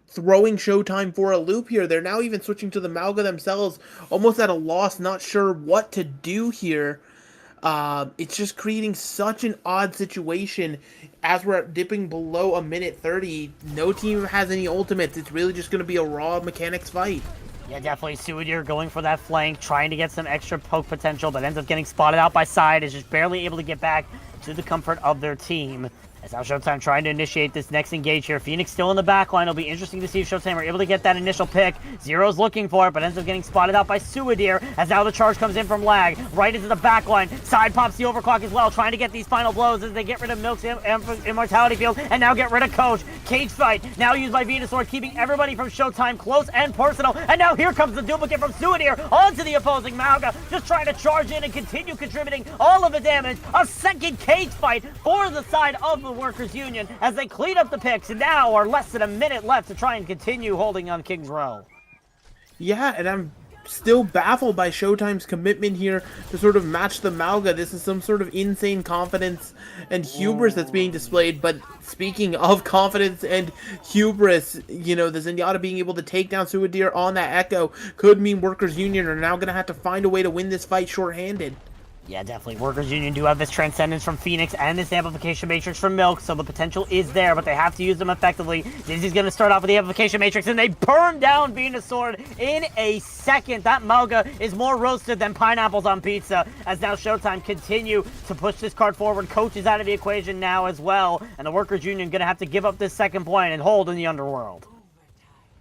throwing Showtime for a loop here. They're now even switching to the Malga themselves, almost at a loss, not sure what to do here. It's just creating such an odd situation as we're dipping below a minute 30. No team has any ultimates. It's really just going to be a raw mechanics fight. Yeah, definitely Suidir going for that flank, trying to get some extra poke potential, but ends up getting spotted out by Side, is just barely able to get back to the comfort of their team. As now Showtime trying to initiate this next engage here. Phoenix still in the back line. It'll be interesting to see if Showtime are able to get that initial pick. Zero's looking for it, but ends up getting spotted out by Suidir, as now the charge comes in from Lag, right into the back line. Side pops the overclock as well, trying to get these final blows as they get rid of Milk's Immortality Field, and now get rid of Coach. Cage fight, now used by Venusaur, keeping everybody from Showtime close and personal, and now here comes the duplicate from Suidir onto the opposing Malga, just trying to charge in and continue contributing all of the damage. A second cage fight for the side of the Workers Union, as they clean up the picks and now are less than a minute left to try and continue holding on King's Row. Yeah, and I'm still baffled by Showtime's commitment here to sort of match the Malga. This is some sort of insane confidence and hubris that's being displayed. But speaking of confidence and hubris, the Zenyatta being able to take down Suidir on that Echo could mean Workers Union are now going to have to find a way to win this fight shorthanded. Yeah, definitely. Workers Union do have this Transcendence from Phoenix and this Amplification Matrix from Milk, so the potential is there, but they have to use them effectively. Dizzy's going to start off with the Amplification Matrix, and they burn down Venusaur in a second. That Malga is more roasted than pineapples on pizza, as now Showtime continue to push this card forward. Coach is out of the equation now as well, and the Workers Union going to have to give up this second point and hold in the Underworld.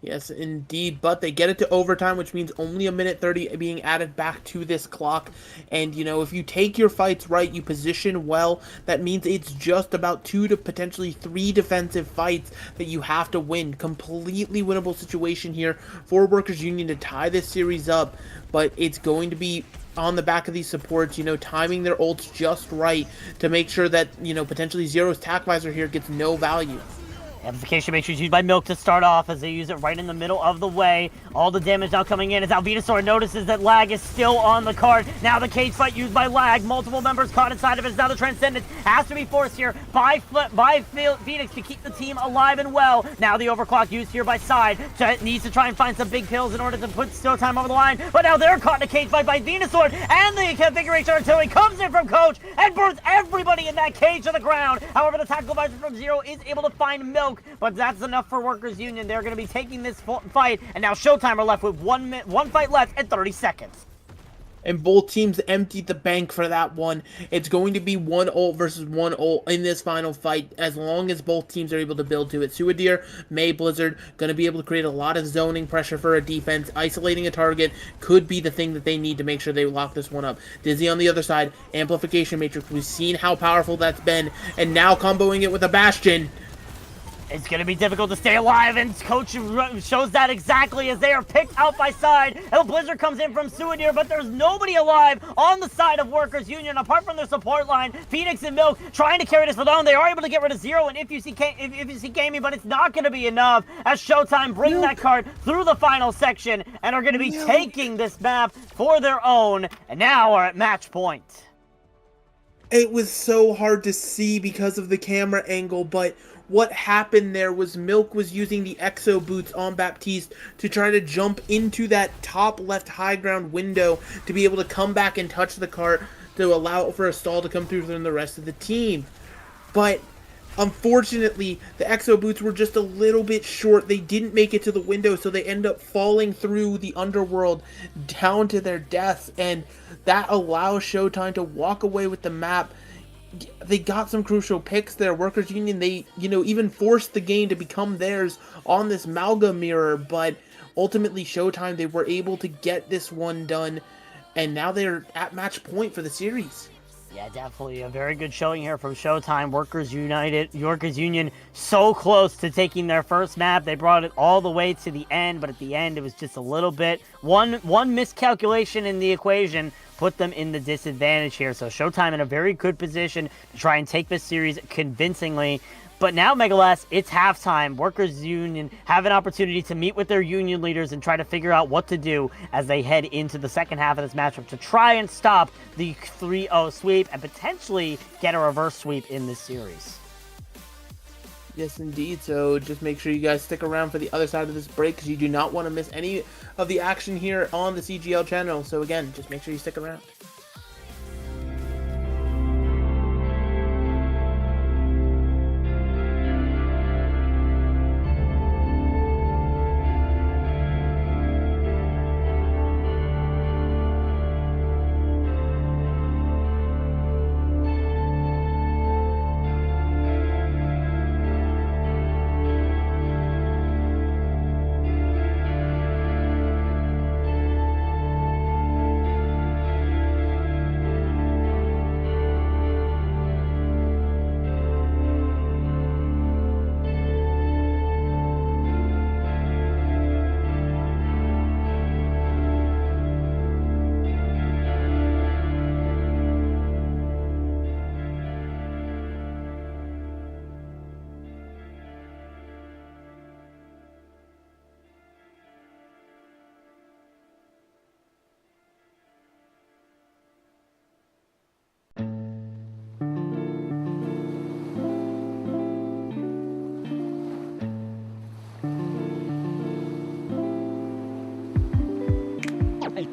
Yes, indeed, but they get it to overtime, which means only a minute 30 being added back to this clock. And, if you take your fights right, you position well, that means it's just about 2 to potentially 3 defensive fights that you have to win. Completely winnable situation here for Workers Union to tie this series up, but it's going to be on the back of these supports, timing their ults just right to make sure that, potentially Zero's Tac Visor here gets no value. Amplification Matrix used by Milk to start off, as they use it right in the middle of the way. All the damage now coming in as Venusaur notices that Lag is still on the card. Now the cage fight used by Lag. Multiple members caught inside of it. Now the Transcendence has to be forced here by Phoenix to keep the team alive and well. Now the overclock used here by Side. Needs to try and find some big kills in order to put Showtime over the line. But now they're caught in a cage fight by Venusaur. And the configuration artillery comes in from Coach and burns everybody in that cage to the ground. However, the tactical visor from Zero is able to find Milk. But that's enough for Workers Union. They're going to be taking this fight, and now Showtime are left with one fight left and 30 seconds. And both teams emptied the bank for that one. It's going to be one ult versus one ult in this final fight, as long as both teams are able to build to it. Suidir, May, Blizzard, going to be able to create a lot of zoning pressure for a defense. Isolating a target could be the thing that they need to make sure they lock this one up. Dizzy on the other side, Amplification Matrix. We've seen how powerful that's been, and now comboing it with a Bastion. It's going to be difficult to stay alive, and Coach shows that exactly as they are picked out by Side. And Blizzard comes in from Suidir, but there's nobody alive on the side of Workers Union, apart from their support line. Phoenix and Milk trying to carry this alone. They are able to get rid of Zero and if you see Gaming, but it's not going to be enough, as Showtime bring that card through the final section and are going to be taking this map for their own, and now are at match point. It was so hard to see because of the camera angle, but what happened there was Milk was using the Exo boots on Baptiste to try to jump into that top left high ground window to be able to come back and touch the cart to allow for a stall to come through from the rest of the team. But Unfortunately, the Exo boots were just a little bit short. They didn't make it to the window, so they end up falling through the underworld down to their deaths, and that allows Showtime to walk away with the map. They got some crucial picks there. Workers Union, they, even forced the game to become theirs on this Malga mirror, but ultimately Showtime, they were able to get this one done, and now they're at match point for the series. Yeah, definitely a very good showing here from Showtime. Workers Union, so close to taking their first map. They brought it all the way to the end, but at the end, it was just a little bit. One miscalculation in the equation put them in the disadvantage here. So Showtime in a very good position to try and take this series convincingly. But now, Megalast, it's halftime. Workers Union have an opportunity to meet with their union leaders and try to figure out what to do as they head into the second half of this matchup to try and stop the 3-0 sweep and potentially get a reverse sweep in this series. Yes, indeed. So just make sure you guys stick around for the other side of this break because you do not want to miss any of the action here on the CGL channel. So again, just make sure you stick around.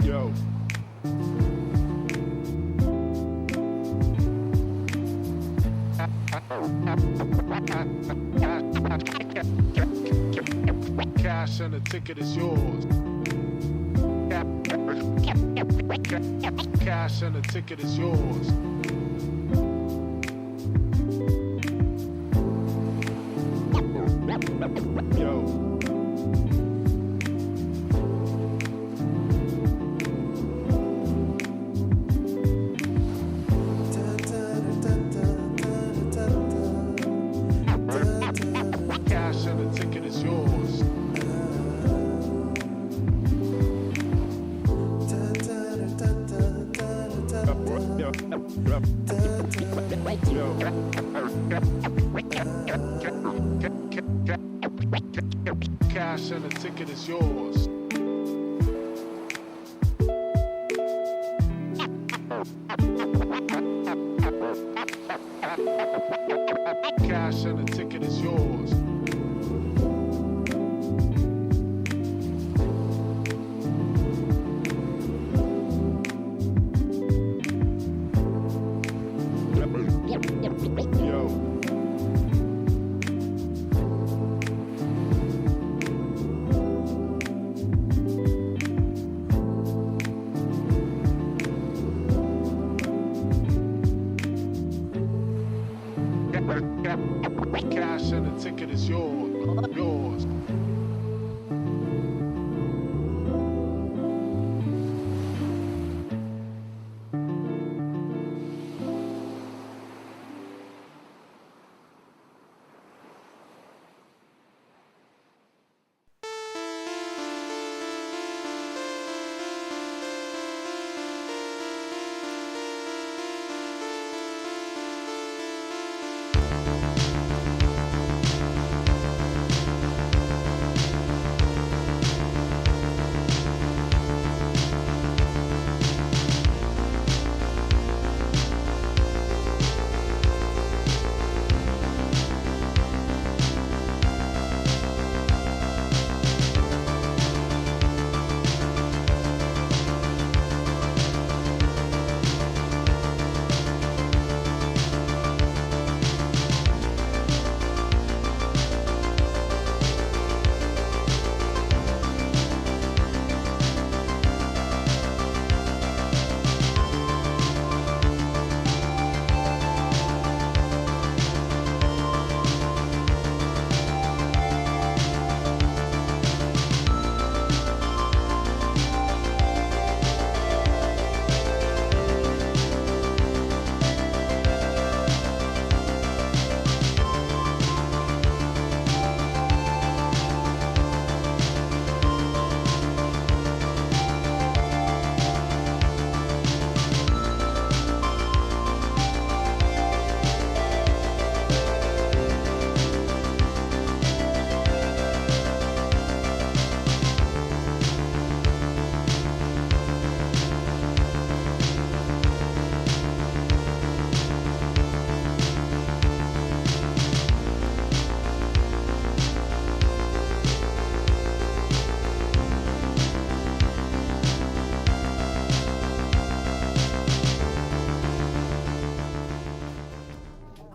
Yo. Cash and the ticket is yours. Cash and the ticket is yours. Yo. Cash and the ticket is yours. Cash and the ticket is yours. Cash and the ticket is yours. Yo. Cash and the ticket is yours. Yours.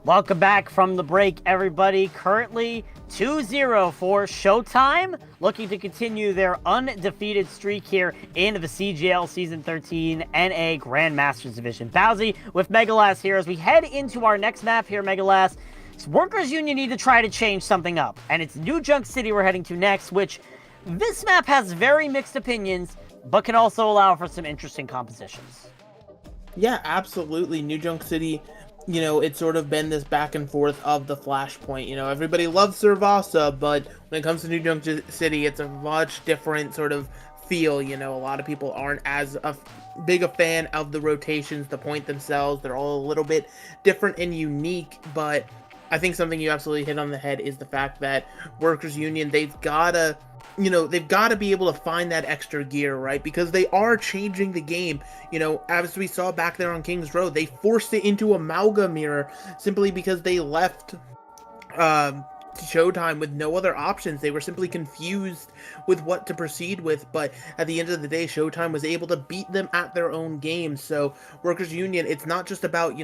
Welcome back from the break, everybody. Currently 2-0 for Showtime, looking to continue their undefeated streak here in the CGL Season 13 NA Grandmasters Division. Bowsy with Megalas here as we head into our next map here, Megalas. Workers Union need to try to change something up, and it's New Junk City we're heading to next, which this map has very mixed opinions, but can also allow for some interesting compositions. Yeah, absolutely. New Junk City, it's sort of been this back and forth of the Flashpoint. Everybody loves Servasa, but when it comes to New Junk City, it's a much different sort of feel. A lot of people aren't as big a fan of the rotations, the point themselves. They're all a little bit different and unique, but I think something you absolutely hit on the head is the fact that Workers Union, they've got to be able to find that extra gear, right? Because they are changing the game. As we saw back there on King's Road, they forced it into Amalgam Mirror simply because they left Showtime with no other options. They were simply confused with what to proceed with, but at the end of the day, Showtime was able to beat them at their own game. So Workers Union, it's not just about,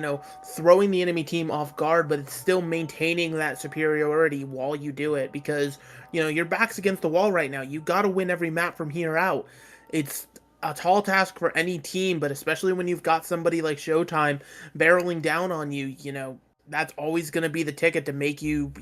throwing the enemy team off guard, but it's still maintaining that superiority while you do it, because, your back's against the wall right now. You got to win every map from here out. It's a tall task for any team, but especially when you've got somebody like Showtime barreling down on you, that's always going to be the ticket to make you,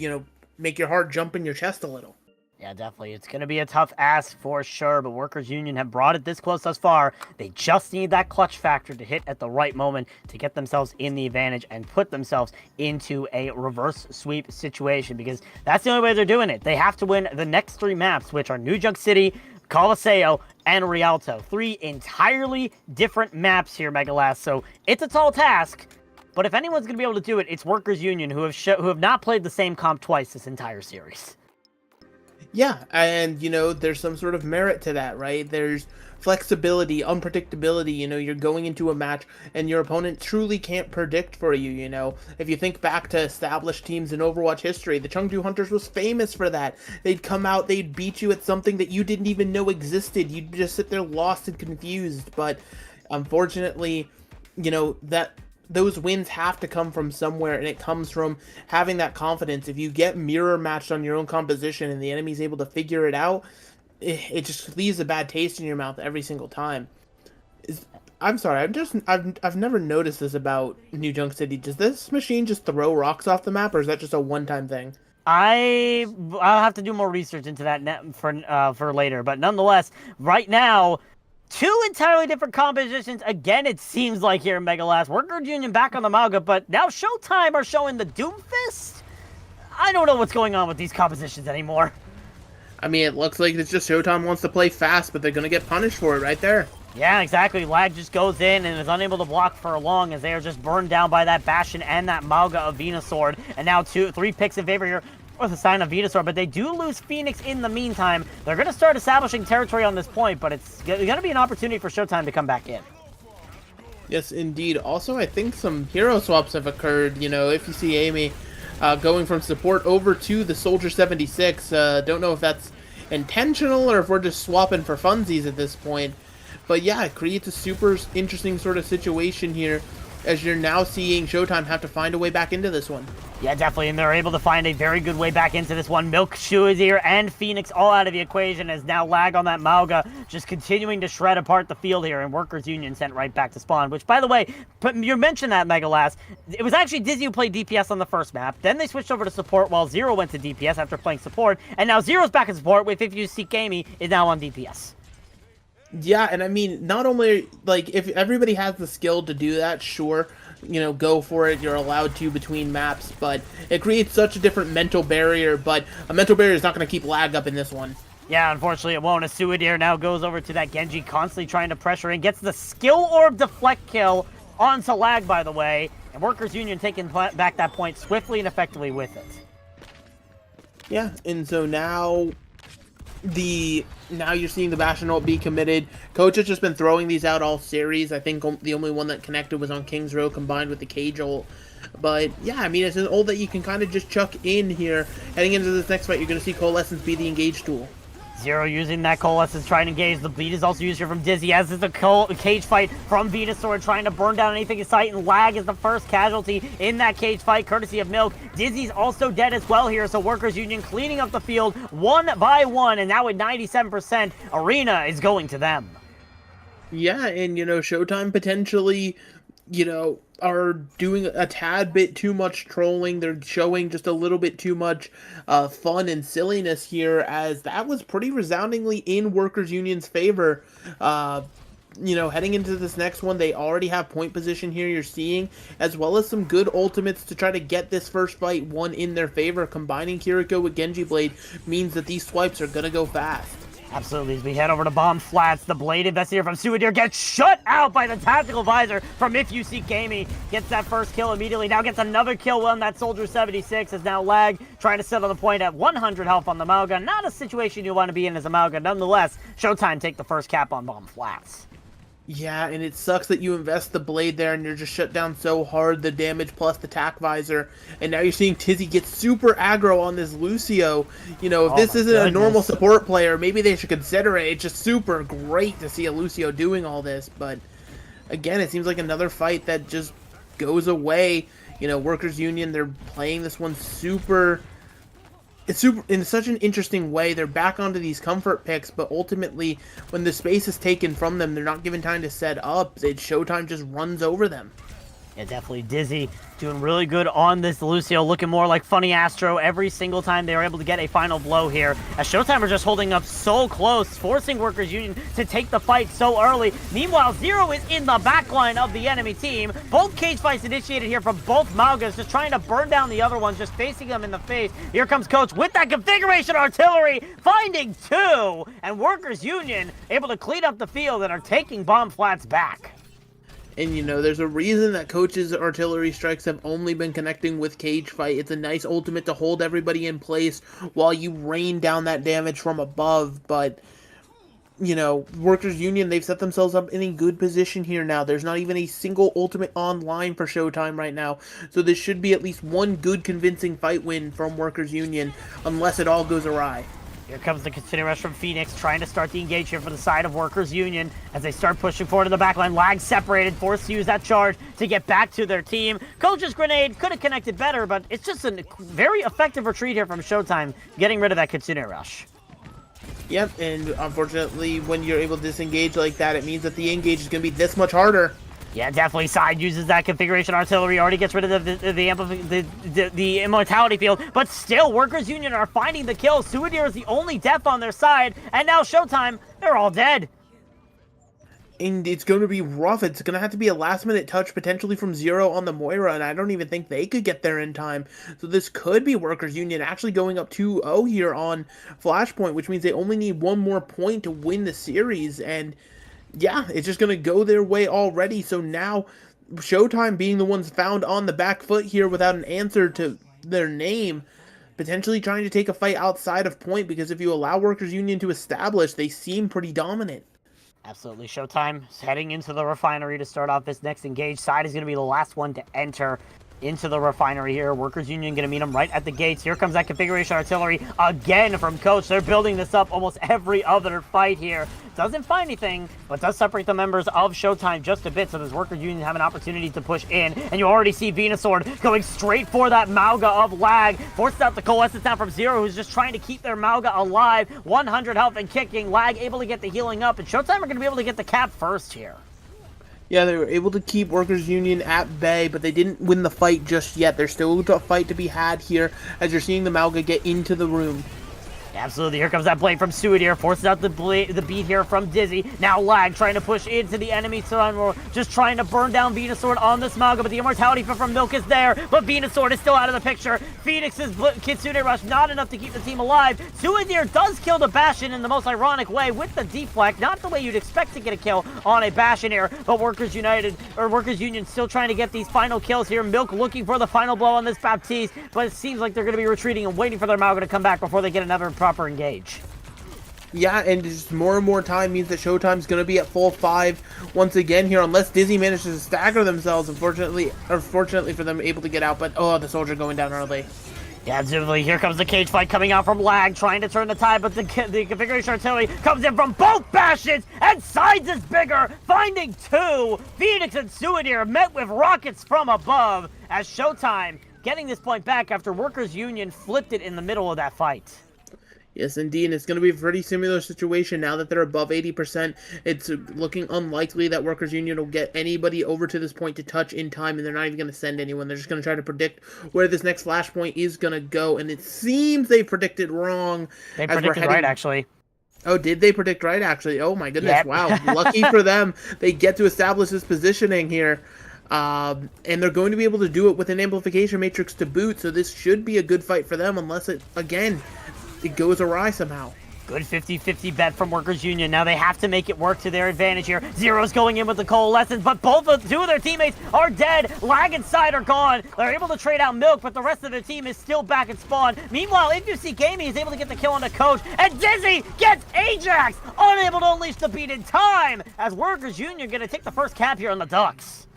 make your heart jump in your chest a little. Yeah, definitely. It's going to be a tough ask for sure, but Workers Union have brought it this close thus far. They just need that clutch factor to hit at the right moment to get themselves in the advantage and put themselves into a reverse sweep situation, because that's the only way they're doing it. They have to win the next 3 maps, which are New Junk City, Coliseo, and Rialto. 3 entirely different maps here, Megalas, so it's a tall task. But if anyone's going to be able to do it, it's Workers Union, who have not played the same comp twice this entire series. Yeah, and, there's some sort of merit to that, right? There's flexibility, unpredictability. You're going into a match and your opponent truly can't predict for you. If you think back to established teams in Overwatch history, the Chengdu Hunters was famous for that. They'd come out, they'd beat you at something that you didn't even know existed. You'd just sit there lost and confused. But unfortunately, those wins have to come from somewhere, and it comes from having that confidence. If you get mirror matched on your own composition and the enemy's able to figure it out, it just leaves a bad taste in your mouth every single time. I'm sorry, I've never noticed this about New Junk City. Does this machine just throw rocks off the map, or is that just a one-time thing? I'll have to do more research into that for later, but nonetheless, right now, 2 entirely different compositions. Again, it seems like here in Megalas. Workers Union back on the Malga, but now Showtime are showing the Doomfist? I don't know what's going on with these compositions anymore. I mean, it looks like it's just Showtime wants to play fast, but they're going to get punished for it right there. Yeah, exactly. Lag just goes in and is unable to block for long as they are just burned down by that Bastion and that Malga of Venusaur. And now 3 picks in favor here with a sign of Venusaur, but they do lose Phoenix in the meantime. They're going to start establishing territory on this point, but it's going to be an opportunity for Showtime to come back in. Yes, indeed. Also, I think some hero swaps have occurred. If you see Amy going from support over to the Soldier 76, don't know if that's intentional or if we're just swapping for funsies at this point. But yeah, it creates a super interesting sort of situation here, as you're now seeing Showtime have to find a way back into this one. Yeah, definitely, and they're able to find a very good way back into this one. Milk, Shuazir, and Phoenix all out of the equation as now Lag on that Malga just continuing to shred apart the field here, and Workers Union sent right back to spawn, which, by the way, you mentioned that, Megalas. It was actually Dizzy who played DPS on the first map, then they switched over to support while Zero went to DPS after playing support, and now Zero's back in support with, if you see Amy, is now on DPS. Yeah, and I mean, not only, if everybody has the skill to do that, sure, go for it, you're allowed to between maps, but it creates such a different mental barrier, but a mental barrier is not going to keep Lag up in this one. Yeah, unfortunately it won't. As Suidir now goes over to that Genji, constantly trying to pressure and gets the skill orb deflect kill onto Lag, by the way, and Workers Union taking back that point swiftly and effectively with it. Yeah, and so now you're seeing the Bastion ult be committed. Coach has just been throwing these out all series. I think the only one that connected was on King's Row combined with the Cage ult. But yeah, I mean, it's an ult that you can kind of just chuck in here. Heading into this next fight, you're going to see Coalescence be the engage tool. Zero using that Coalescence trying to engage. The bleed is also used here from Dizzy, as is a cage fight from Venusaur trying to burn down anything in sight, and Lag is the first casualty in that cage fight, courtesy of Milk. Dizzy's also dead as well here, so Workers Union cleaning up the field one by one, and now at 97%, Arena is going to them. Yeah, and, Showtime potentially, are doing a tad bit too much trolling. They're showing just a little bit too much fun and silliness here, as that was pretty resoundingly in Workers Union's favor. Heading into this next one, they already have point position here, you're seeing, as well as some good ultimates to try to get this first fight won in their favor. Combining Kiriko with Genji Blade means that these swipes are going to go fast. Absolutely, as we head over to Bomb Flats, the Blade Investigator from Suidir gets shut out by the Tactical Visor from If You Seek Gamey. Gets that first kill immediately, now gets another kill on that Soldier 76, as now Lag trying to settle the point at 100 health on the Mauga. Not a situation you want to be in as a Mauga. Nonetheless, Showtime take the first cap on Bomb Flats. Yeah, and it sucks that you invest the blade there and you're just shut down so hard, the damage plus the tack visor, and now you're seeing Tizzy get super aggro on this Lucio. If this isn't a normal support player, maybe they should consider it. It's just super great to see a Lucio doing all this, but again, it seems like another fight that just goes away. Workers Union, they're playing this one It's in such an interesting way. They're back onto these comfort picks, but ultimately, when the space is taken from them, they're not given time to set up. Showtime just runs over them. Yeah, definitely Dizzy doing really good on this Lucio, looking more like Funny Astro every single time they were able to get a final blow here. As Showtime are just holding up so close, forcing Workers Union to take the fight so early. Meanwhile, Zero is in the backline of the enemy team. Both cage fights initiated here from both Maugas, just trying to burn down the other ones, just facing them in the face. Here comes Coach with that configuration artillery, finding two, and Workers Union able to clean up the field and are taking Bomb Flats back. And there's a reason that Coach's artillery strikes have only been connecting with cage fight. It's a nice ultimate to hold everybody in place while you rain down that damage from above. But, Workers Union, they've set themselves up in a good position here now. There's not even a single ultimate online for Showtime right now. So this should be at least one good convincing fight win from Workers Union, unless it all goes awry. Here comes the Kitsune Rush from Phoenix, trying to start the engage here for the side of Workers Union as they start pushing forward to the backline. Lag separated, forced to use that charge to get back to their team. Coach's grenade could have connected better, but it's just a very effective retreat here from Showtime, getting rid of that Kitsune Rush. Yep, and unfortunately, when you're able to disengage like that, it means that the engage is going to be this much harder. Yeah, definitely. Side uses that configuration artillery, already gets rid of the immortality field, but still, Workers Union are finding the kill. Suidir is the only death on their side, and now Showtime, they're all dead. And it's going to be rough. It's going to have to be a last-minute touch, potentially from Zero on the Moira, and I don't even think they could get there in time. So this could be Workers Union actually going up 2-0 here on Flashpoint, which means they only need one more point to win the series, and yeah, it's just going to go their way already. So now, Showtime being the ones found on the back foot here without an answer to their name, potentially trying to take a fight outside of point, because if you allow Workers Union to establish, they seem pretty dominant. Absolutely. Showtime is heading into the refinery to start off this next engage. Side is going to be the last one to enter into the refinery here. Workers Union going to meet them right at the gates. Here comes that configuration artillery again from Coach. They're building this up almost every other fight here. Doesn't find anything, but does separate the members of Showtime just a bit, so does Workers Union have an opportunity to push in. And you already see Venusaur going straight for that Mauga of Lag. Forces out the Coalescence down from Zero, who's just trying to keep their Mauga alive. 100 health and kicking. Lag able to get the healing up, and Showtime are going to be able to get the cap first here. Yeah, they were able to keep Workers Union at bay, but they didn't win the fight just yet. There's still a fight to be had here as you're seeing the Mauga get into the room. Absolutely, here comes that blade from Suidir, forces out the beat here from Dizzy. Now Lag trying to push into the enemy surround, just trying to burn down Venusaur on this Mauga, but the immortality from Milk is there, but Venusaur is still out of the picture. Phoenix's Kitsune Rush not enough to keep the team alive. Suidir does kill the Bastion in the most ironic way with the deflect, not the way you'd expect to get a kill on a Bastion here, but Workers Union still trying to get these final kills here. Milk looking for the final blow on this Baptiste, but it seems like they're going to be retreating and waiting for their Mauga to come back before they get another proper engage. Yeah, and just more and more time means that Showtime's going to be at full 5 once again here, unless Dizzy manages to stagger themselves, unfortunately, or fortunately for them, able to get out, but oh, the Soldier going down early. Yeah, absolutely. Here comes the cage fight coming out from Lag, trying to turn the tide, but the configuration artillery comes in from both bastions, and sides is bigger, finding two. Phoenix and Suidir met with rockets from above, as Showtime getting this point back after Workers Union flipped it in the middle of that fight. Yes, indeed, and it's going to be a pretty similar situation now that they're above 80%. It's looking unlikely that Workers Union will get anybody over to this point to touch in time, and they're not even going to send anyone. They're just going to try to predict where this next flashpoint is going to go, and it seems they predicted wrong. They predicted right, actually. Oh, did they predict right, actually? Oh, my goodness, yep. Wow. Lucky for them. They get to establish this positioning here. And they're going to be able to do it with an amplification matrix to boot, so this should be a good fight for them, unless it, again, it goes awry somehow. Good 50-50 bet from Workers Union. Now they have to make it work to their advantage here. Zero's going in with the coalescence, but two of their teammates are dead. Lag and Side are gone. They're able to trade out Milk, but the rest of their team is still back at spawn. Meanwhile, InfuC Gaming is able to get the kill on the coach, and Dizzy gets Ajax, unable to unleash the beat in time, as Workers Union going to take the first cap here on the Ducks.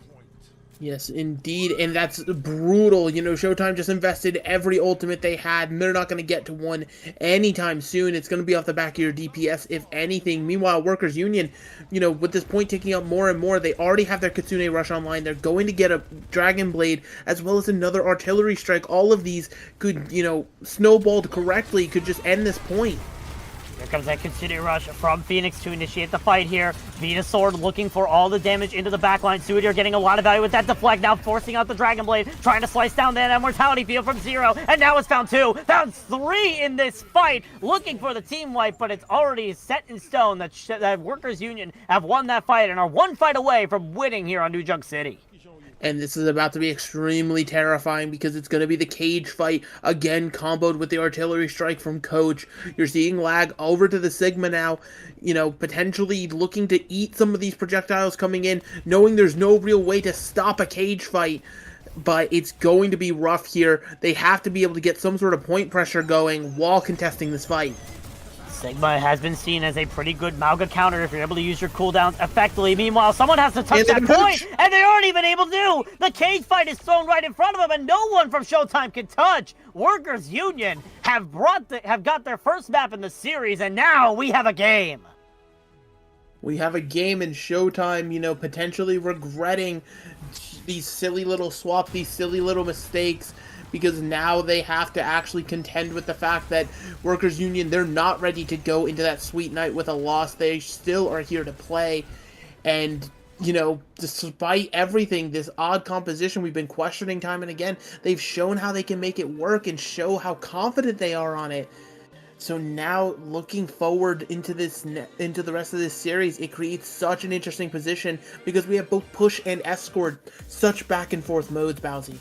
Yes, indeed, and that's brutal. You know, Showtime just invested every ultimate they had, and they're not going to get to one anytime soon. It's going to be off the back of your DPS, if anything. Meanwhile, Workers Union, you know, with this point ticking up more and more, they already have their Kitsune Rush online. They're going to get a Dragon Blade, as well as another Artillery Strike. All of these could, you know, snowballed correctly, could just end this point. Here comes that Kitsune Rush from Phoenix to initiate the fight here. Venusaur looking for all the damage into the backline. Suidir getting a lot of value with that deflect, now forcing out the Dragon Blade, trying to slice down that Immortality Field from Zero, and now it's found two, found three in this fight, looking for the team wipe, but it's already set in stone that Workers Union have won that fight and are one fight away from winning here on New Junk City. And this is about to be extremely terrifying because it's going to be the cage fight, again comboed with the artillery strike from Coach. You're seeing Lag over to the Sigma now, you know, potentially looking to eat some of these projectiles coming in, knowing there's no real way to stop a cage fight. But it's going to be rough here. They have to be able to get some sort of point pressure going while contesting this fight. Sigma has been seen as a pretty good Mauga counter if you're able to use your cooldowns effectively. Meanwhile, someone has to touch that point, and they aren't even able to! The cage fight is thrown right in front of them, and no one from Showtime can touch! Workers Union have got their first map in the series, and now we have a game! We have a game in Showtime, you know, potentially regretting these silly little swaps, these silly little mistakes, because now they have to actually contend with the fact that Workers Union, they're not ready to go into that sweet night with a loss. They still are here to play. And, you know, despite everything, this odd composition we've been questioning time and again, they've shown how they can make it work and show how confident they are on it. So now, looking forward into the rest of this series, it creates such an interesting position because we have both push and escort, such back and forth modes, Bowsy.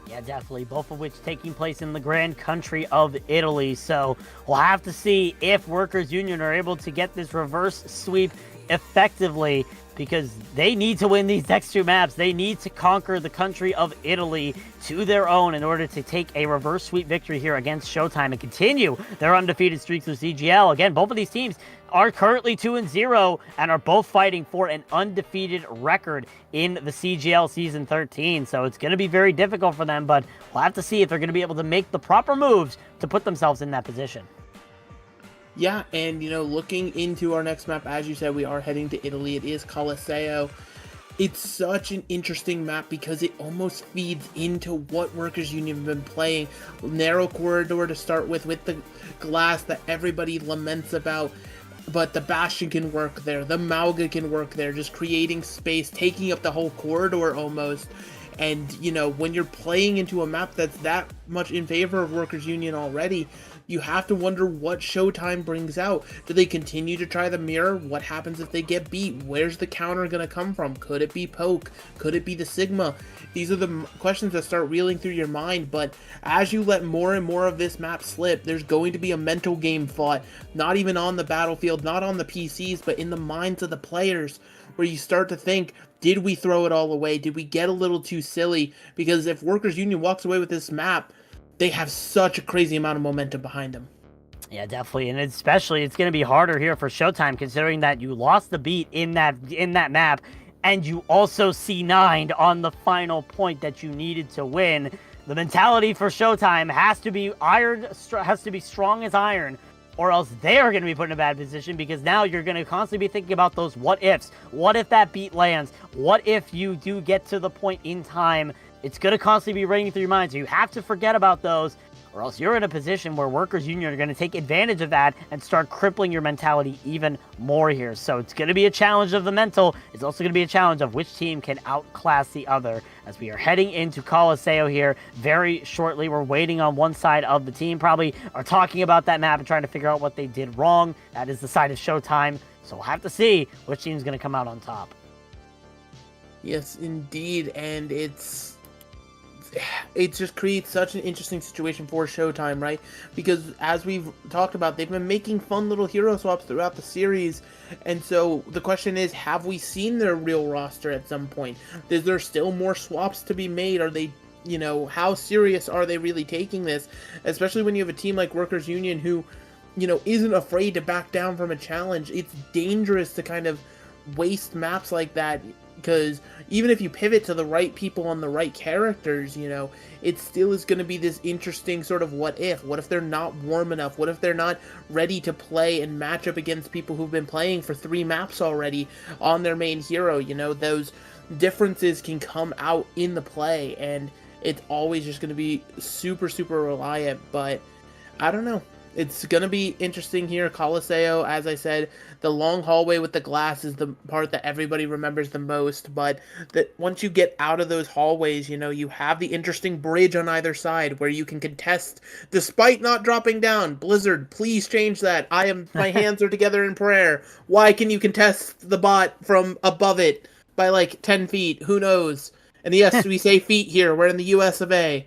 Yeah, definitely. Both of which taking place in the grand country of Italy. So we'll have to see if Workers Union are able to get this reverse sweep effectively, because they need to win these next two maps. They need to conquer the country of Italy to their own in order to take a reverse sweep victory here against Showtime and continue their undefeated streak through CGL. Again, both of these teams are currently 2-0 and are both fighting for an undefeated record in the CGL Season 13. So it's going to be very difficult for them, but we'll have to see if they're going to be able to make the proper moves to put themselves in that position. Yeah, and, you know, looking into our next map, as you said, we are heading to Italy. It is Colosseo. It's such an interesting map because it almost feeds into what Workers Union have been playing. Narrow corridor to start with the glass that everybody laments about. But the Bastion can work there. The Mauga can work there. Just creating space, taking up the whole corridor almost. And, you know, when you're playing into a map that's that much in favor of Workers Union already, you have to wonder what Showtime brings out. Do they continue to try the mirror? What happens if they get beat? Where's the counter going to come from? Could it be Poke? Could it be the Sigma? These are the questions that start reeling through your mind, but as you let more and more of this map slip, there's going to be a mental game fought, not even on the battlefield, not on the PCs, but in the minds of the players, where you start to think, did we throw it all away? Did we get a little too silly? Because if Workers Union walks away with this map, they have such a crazy amount of momentum behind them. Yeah, definitely, and especially it's going to be harder here for Showtime, considering that you lost the beat in that map, and you also C9'd on the final point that you needed to win. The mentality for Showtime has to be strong as iron, or else they are going to be put in a bad position, because now you're going to constantly be thinking about those what ifs. What if that beat lands? What if you do get to the point in time? It's going to constantly be ringing through your mind, so you have to forget about those, or else you're in a position where Workers Union are going to take advantage of that and start crippling your mentality even more here. So it's going to be a challenge of the mental. It's also going to be a challenge of which team can outclass the other, as we are heading into Colosseo here very shortly. We're waiting on one side of the team, probably are talking about that map and trying to figure out what they did wrong. That is the side of Showtime, so we'll have to see which team's going to come out on top. Yes, indeed, and it just creates such an interesting situation for Showtime, right? Because as we've talked about, they've been making fun little hero swaps throughout the series, and so the question is, have we seen their real roster at some point? Is there still more swaps to be made? Are they, how serious are they really taking this? Especially when you have a team like Workers Union who, isn't afraid to back down from a challenge. It's dangerous to kind of waste maps like that, because even if you pivot to the right people on the right characters, it still is going to be this interesting sort of what if. What if they're not warm enough? What if they're not ready to play and match up against people who've been playing for 3 maps already on their main hero? Those differences can come out in the play, and it's always just going to be super, super reliant. But I don't know. It's going to be interesting here. Colosseo, as I said, the long hallway with the glass is the part that everybody remembers the most, but that once you get out of those hallways, you have the interesting bridge on either side where you can contest despite not dropping down. Blizzard, please change that. My hands are together in prayer. Why can you contest the bot from above it by like 10 feet? Who knows? And yes, we say feet here. We're in the US of A.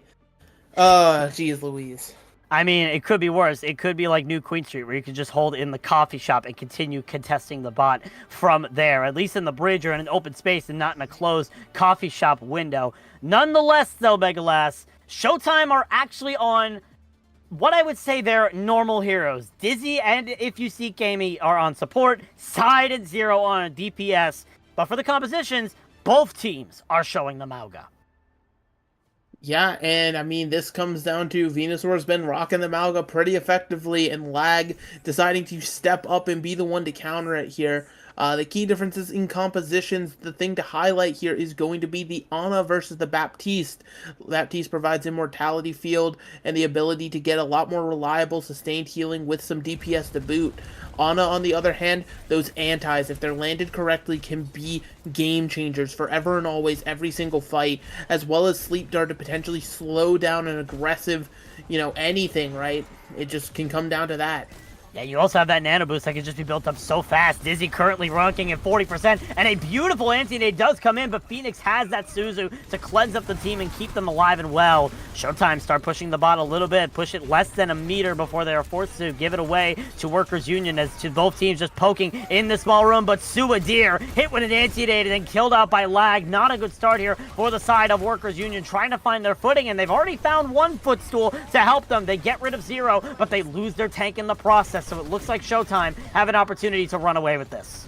Geez Louise. I mean, it could be worse. It could be like New Queen Street, where you could just hold in the coffee shop and continue contesting the bot from there, at least in the bridge or in an open space and not in a closed coffee shop window. Nonetheless, though, Megalas, Showtime are actually on what I would say they're normal heroes. Dizzy and If You Seek Amy are on support, Side and Zero on DPS. But for the compositions, both teams are showing the Mauga. Yeah, and I mean, this comes down to Venusaur's been rocking the Malga pretty effectively, and Lag deciding to step up and be the one to counter it here. The key differences in compositions, the thing to highlight here is going to be the Ana versus the Baptiste. Baptiste provides Immortality Field and the ability to get a lot more reliable sustained healing with some DPS to boot. Ana, on the other hand, those antis, if they're landed correctly, can be game changers forever and always, every single fight, as well as Sleep Dart to potentially slow down an aggressive, anything, right? It just can come down to that. Yeah, you also have that nano boost that can just be built up so fast. Dizzy currently ranking at 40%, and a beautiful anti-nade does come in, but Phoenix has that Suzu to cleanse up the team and keep them alive and well. Showtime start pushing the bot a little bit, push it less than a meter before they are forced to give it away to Workers Union, as to both teams just poking in the small room, but Suadir hit with an anti-nade and then killed out by Lag. Not a good start here for the side of Workers Union, trying to find their footing, and they've already found one footstool to help them. They get rid of Zero, but they lose their tank in the process, so it looks like Showtime have an opportunity to run away with this.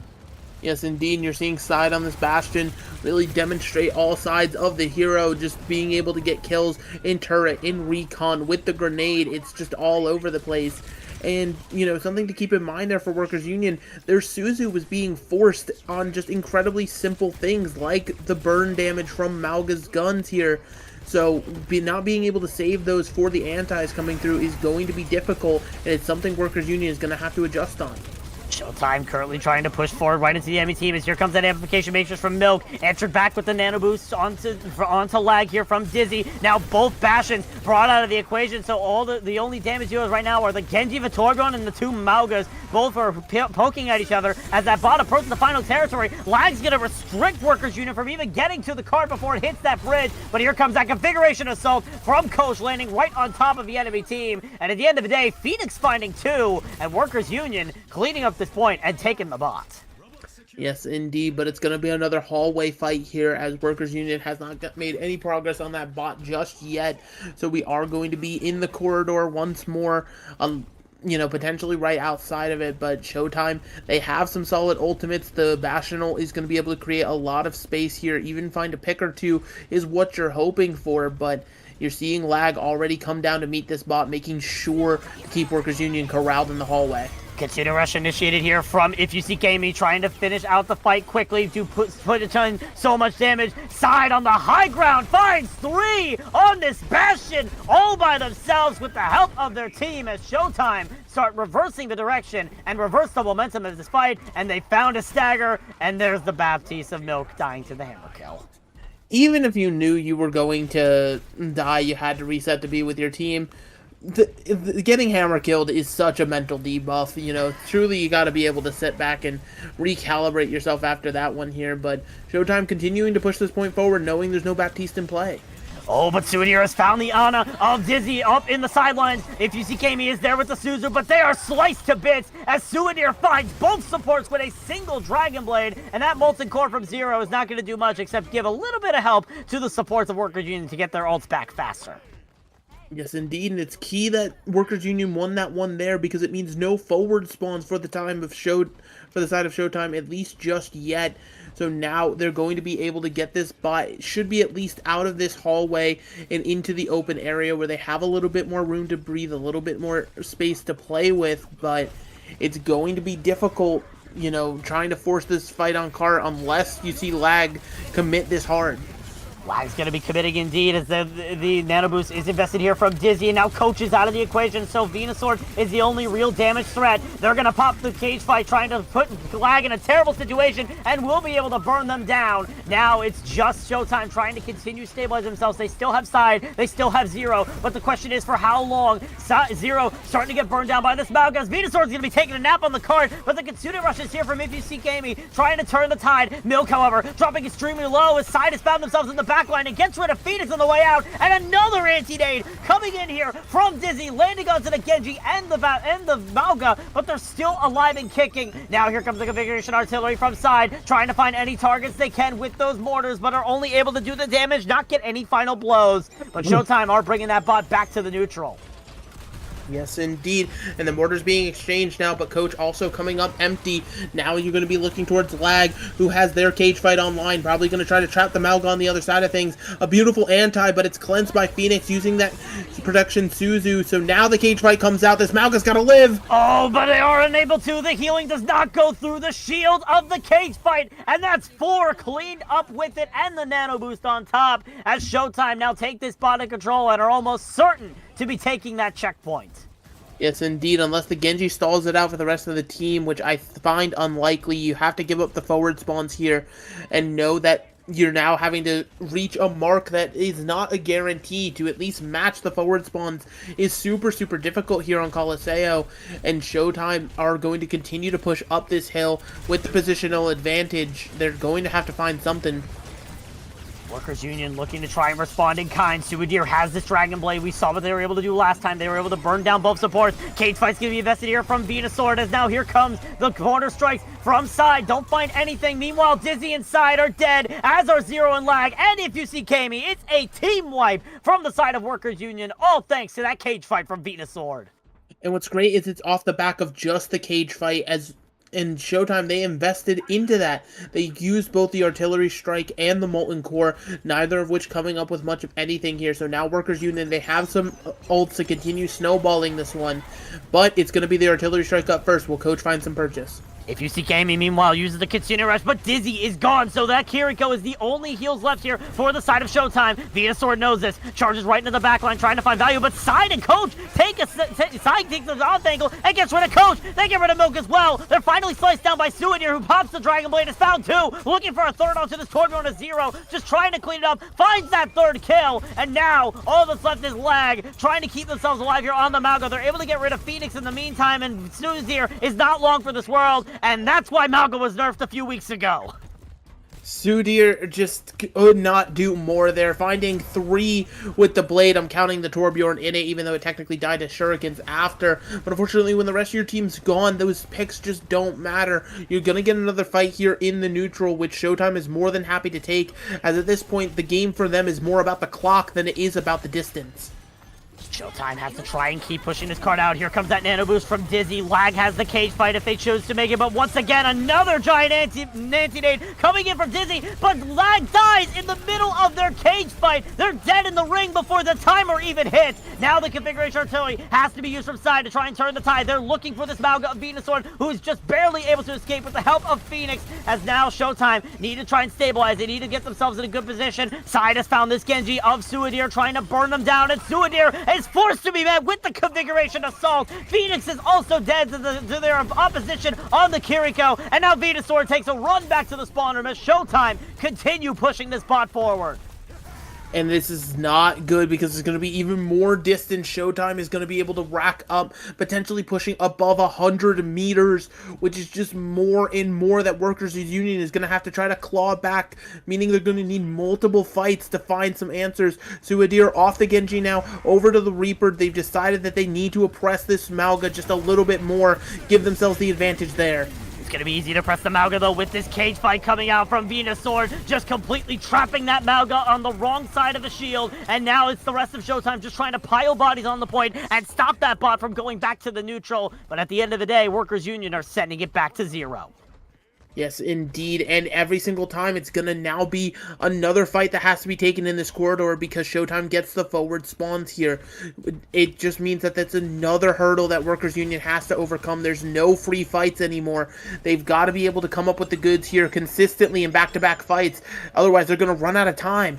Yes, indeed, and you're seeing Side on this Bastion really demonstrate all sides of the hero, just being able to get kills in turret, in recon, with the grenade. It's just all over the place. And, something to keep in mind there for Workers Union, their Suzu was being forced on just incredibly simple things, like the burn damage from Malga's guns here. So, not being able to save those for the antis coming through is going to be difficult, and it's something Workers Union is going to have to adjust on. Showtime currently trying to push forward right into the enemy team, as here comes that amplification matrix from Milk, answered back with the nano boost onto Lag here from Dizzy. Now both Bastions brought out of the equation, so all the only damage dealers right now are the Genji Vitorgon and the 2 Maugas. Both are poking at each other as that bot approaches the final territory. Lag's gonna restrict Workers Union from even getting to the card before it hits that bridge, but here comes that configuration assault from Coach, landing right on top of the enemy team. And at the end of the day, Phoenix finding 2, and Workers Union cleaning up this point and taking the bot. Yes, indeed, but it's going to be another hallway fight here, as Workers Union has not made any progress on that bot just yet. So we are going to be in the corridor once more, potentially right outside of it. But Showtime, they have some solid ultimates. The Bastional is going to be able to create a lot of space here. Even find a pick or two is what you're hoping for, but You're seeing lag already come down to meet this bot, making sure to keep Workers Union corralled in the hallway. Consider rush initiated here from If You See Gamey, trying to finish out the fight quickly to put it on so much damage. Side on the high ground finds 3 on this Bastion all by themselves with the help of their team as Showtime start reversing the direction and reverse the momentum of this fight, and they found a stagger, and there's the Baptiste of Milk dying to the hammer kill. Even if you knew you were going to die, you had to reset to be with your team. Getting hammer killed is such a mental debuff, you know. Truly, you got to be able to sit back and recalibrate yourself after that one here. But Showtime continuing to push this point forward, knowing there's no Baptiste in play. Oh, but Suidir has found the Ana of Dizzy up in the sidelines. If You See Gamey is there with the Suzu, but they are sliced to bits as Suidir finds both supports with a single Dragon Blade, and that Molten Core from Zero is not going to do much except give a little bit of help to the supports of Workers Union to get their ults back faster. Yes, indeed, and it's key that Workers Union won that one there because it means no forward spawns for the side of Showtime, at least just yet. So now they're going to be able to get this bot. It should be at least out of this hallway and into the open area where they have a little bit more room to breathe, a little bit more space to play with, but it's going to be difficult, you know, trying to force this fight on cart unless you see lag commit this hard. Lag's going to be committing indeed as the Nano Boost is invested here from Dizzy, and now Coach is out of the equation, so Venusaur is the only real damage threat. They're going to pop the cage fight, trying to put Lag in a terrible situation, and will be able to burn them down. Now it's just Showtime trying to continue stabilize themselves. They still have Side, they still have Zero, but the question is for how long? Zero starting to get burned down by this Malgus. Venusaur is going to be taking a nap on the card, but the Kitsune Rush is here from If You See Gamey, trying to turn the tide. Milk, however, dropping extremely low as Side has found themselves in the backline and gets rid of Phoenix on the way out, and another anti-nade coming in here from Dizzy, landing onto the Genji and the Mauga, but they're still alive and kicking. Now here comes the configuration artillery from Side, trying to find any targets they can with those mortars, but are only able to do the damage, not get any final blows. But Showtime are bringing that bot back to the neutral. Yes, indeed. And the mortar's being exchanged now, but Coach also coming up empty. Now you're going to be looking towards Lag, who has their cage fight online. Probably going to try to trap the Malga on the other side of things. A beautiful anti, but it's cleansed by Phoenix using that protection Suzu. So now the cage fight comes out. This Malga's got to live. Oh, but they are unable to. The healing does not go through the shield of the cage fight. And that's 4 cleaned up with it and the nano boost on top as Showtime now take this bot in control and are almost certain to be taking that checkpoint. Yes, indeed. Unless the Genji stalls it out for the rest of the team, which I find unlikely, you have to give up the forward spawns here and know that you're now having to reach a mark that is not a guarantee to at least match the forward spawns is super, super difficult here on Colosseo, and Showtime are going to continue to push up this hill with the positional advantage. They're going to have to find something. Workers Union looking to try and respond in kind. Suidir has this Dragon Blade. We saw what they were able to do last time. They were able to burn down both supports. Cage fight's going to be invested here from Venusaur as now here comes the corner strikes from Side. Don't find anything. Meanwhile, Dizzy and Side are dead, as are Zero and Lag. And If You See Gamey, it's a team wipe from the side of Workers Union, all thanks to that cage fight from Venusaur. And what's great is it's off the back of just the cage fight, as in Showtime, they invested into that. They used both the artillery strike and the molten core, neither of which coming up with much of anything here. So now Workers Union, they have some ults to continue snowballing this one, but it's going to be the artillery strike up first. Will Coach find some purchase? If You See Gamey, meanwhile, uses the Kitsune Rush, but Dizzy is gone, so that Kiriko is the only heals left here for the side of Showtime. Venusaur knows this, charges right into the backline, trying to find value, but Side and Coach Side takes the off angle and gets rid of Coach. They get rid of Milk as well. They're finally sliced down by Suidir, who pops the Dragon Blade, is found 2, looking for a third onto this Torbjorn to Zero, just trying to clean it up, finds that third kill, and now all that's left is Lag, trying to keep themselves alive here on the Malga. They're able to get rid of Phoenix in the meantime, and Suidir is not long for this world, and that's why Malga was nerfed a few weeks ago. Suidir just could not do more there, finding 3 with the blade. I'm counting the Torbjorn in it, even though it technically died to shurikens after. But unfortunately, when the rest of your team's gone, those picks just don't matter. You're going to get another fight here in the neutral, which Showtime is more than happy to take, as at this point, the game for them is more about the clock than it is about the distance. Showtime has to try and keep pushing this card out. Here comes that nano boost from Dizzy. Lag has the cage fight if they choose to make it, but once again, another giant Nancy nade coming in from Dizzy, but Lag dies in the middle of their cage fight. They're dead in the ring before the timer even hits. Now the configuration artillery has to be used from side to try and turn the tide. They're looking for this Malga of Venusaur, who is just barely able to escape with the help of Phoenix, as now Showtime need to try and stabilize. They need to get themselves in a good position. Side has found this Genji of Suadir, trying to burn them down, and Suadir is forced to be met with the configuration assault. Phoenix is also dead to their opposition on the Kiriko, and now Venusaur takes a run back to the spawn room as Showtime continue pushing this bot forward. And this is not good because it's going to be even more distance. Showtime is going to be able to rack up, potentially pushing above 100 meters, which is just more and more that Workers Union is going to have to try to claw back, meaning they're going to need multiple fights to find some answers. Suadir off the Genji now, over to the Reaper. They've decided that they need to oppress this Malga just a little bit more, give themselves the advantage there. It's gonna be easy to press the Malga though with this cage fight coming out from Venusaur, just completely trapping that Malga on the wrong side of the shield, and now it's the rest of Showtime just trying to pile bodies on the point and stop that bot from going back to the neutral, but at the end of the day, Workers Union are sending it back to 0. Yes, indeed, and every single time it's going to now be another fight that has to be taken in this corridor because Showtime gets the forward spawns here. It just means that that's another hurdle that Workers Union has to overcome. There's no free fights anymore. They've got to be able to come up with the goods here consistently in back-to-back fights. Otherwise, they're going to run out of time.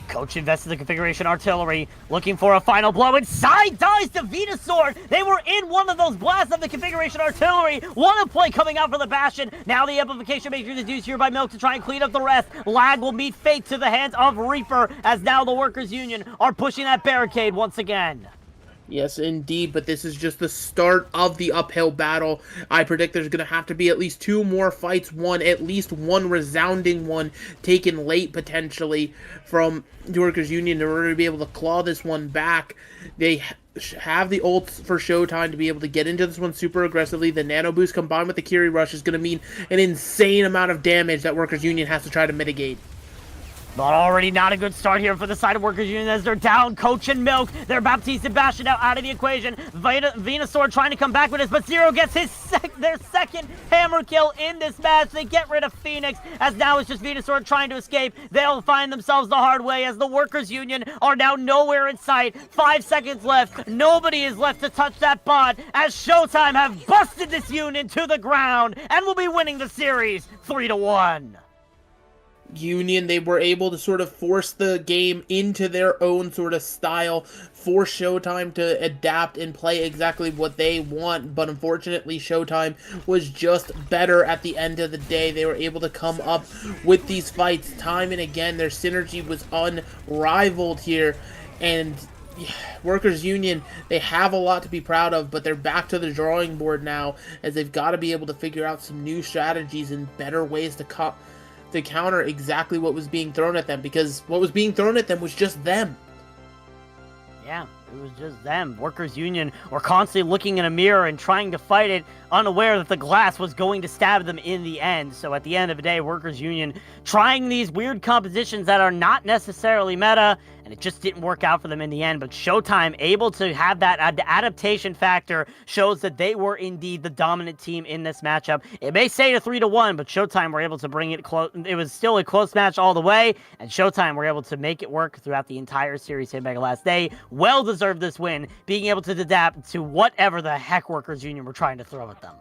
Coach invested the configuration artillery, looking for a final blow, and side dies to Venusaur. They were in one of those blasts of the configuration artillery. One of play coming out for the Bastion. Now the amplification matrix is used here by Milk to try and clean up the rest. Lag will meet fate to the hands of Reaper, as now the Workers Union are pushing that barricade once again. Yes, indeed, but this is just the start of the uphill battle. I predict there's going to have to be at least 2 more fights, at least one resounding one taken late, potentially, from Workers Union in order to be able to claw this one back. They have the ults for Showtime to be able to get into this one super aggressively. The Nano Boost combined with the Kiri Rush is going to mean an insane amount of damage that Workers Union has to try to mitigate. But already not a good start here for the side of Workers Union as they're down Coach and Milk. They're Baptiste and Bastion now out of the equation. Venusaur trying to come back with this, but Zero gets their second hammer kill in this match. They get rid of Phoenix, as now it's just Venusaur trying to escape. They'll find themselves the hard way as the Workers Union are now nowhere in sight. 5 seconds left. Nobody is left to touch that bot as Showtime have busted this Union to the ground and will be winning the series 3-1. Union, they were able to sort of force the game into their own sort of style, force Showtime to adapt and play exactly what they want, but unfortunately Showtime was just better at the end of the day. They were able to come up with these fights time and again. Their synergy was unrivaled here, and Workers Union, they have a lot to be proud of, but they're back to the drawing board now, as they've got to be able to figure out some new strategies and better ways to counter exactly what was being thrown at them, because what was being thrown at them was just them. Yeah, it was just them. Workers Union were constantly looking in a mirror and trying to fight it, unaware that the glass was going to stab them in the end. So at the end of the day, Workers Union trying these weird compositions that are not necessarily meta, and it just didn't work out for them in the end. But Showtime, able to have that adaptation factor, shows that they were indeed the dominant team in this matchup. It may say to 3-1, but Showtime were able to bring it close. It was still a close match all the way, and Showtime were able to make it work throughout the entire series here back last day. Well deserved this win, being able to adapt to whatever the heck Workers Union were trying to throw at them.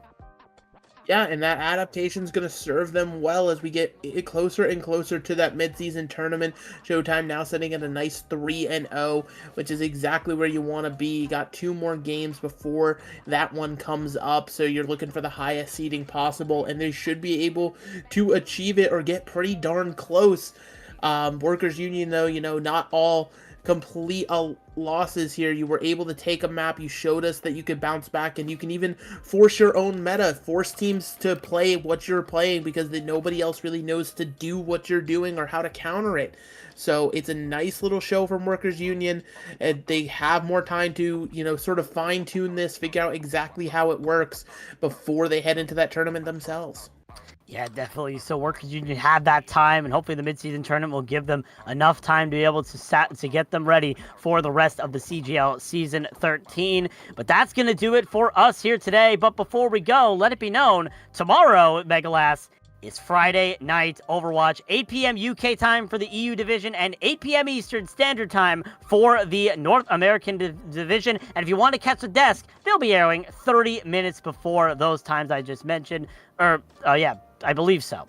Yeah, and that adaptation is going to serve them well as we get closer and closer to that mid-season tournament. Showtime now sitting at a nice 3-0, which is exactly where you want to be. You got 2 more games before that one comes up, so you're looking for the highest seeding possible, and they should be able to achieve it or get pretty darn close. Workers Union, though, not all complete losses here. You were able to take a map, you showed us that you could bounce back, and you can even force your own meta, force teams to play what you're playing, because nobody else really knows to do what you're doing or how to counter it. So it's a nice little show from Workers Union, and they have more time to, sort of fine-tune this, figure out exactly how it works before they head into that tournament themselves. Yeah, definitely. So Workers Union have that time, and hopefully the midseason tournament will give them enough time to be able to get them ready for the rest of the CGL Season 13. But that's going to do it for us here today. But before we go, let it be known, tomorrow at Megalas is Friday Night Overwatch, 8 p.m. UK time for the EU division and 8 p.m. Eastern Standard Time for the North American division. And if you want to catch the desk, they'll be airing 30 minutes before those times I just mentioned. I believe so.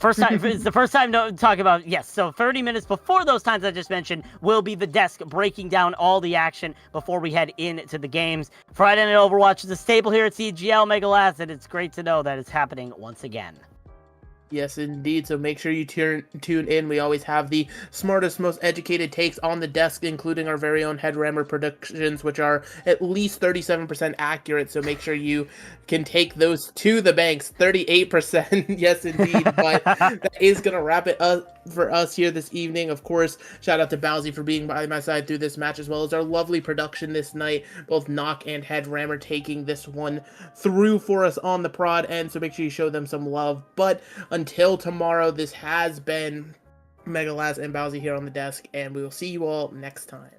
It's the first time to talk about, yes, so 30 minutes before those times I just mentioned will be the desk breaking down all the action before we head into the games. Friday Night Overwatch is a staple here at CGL Megalas, and it's great to know that it's happening once again. Yes, indeed. So make sure you tune in. We always have the smartest, most educated takes on the desk, including our very own Headrammer predictions, which are at least 37% accurate. So make sure you can take those to the banks. 38%. Yes, indeed. But that is going to wrap it up for us here this evening. Of course, shout out to Bowsy for being by my side through this match, as well as our lovely production this night. Both Knock and Headrammer taking this one through for us on the prod end. So make sure you show them some love. But until tomorrow, this has been Megalaz and Bowsy here on the desk, and we will see you all next time.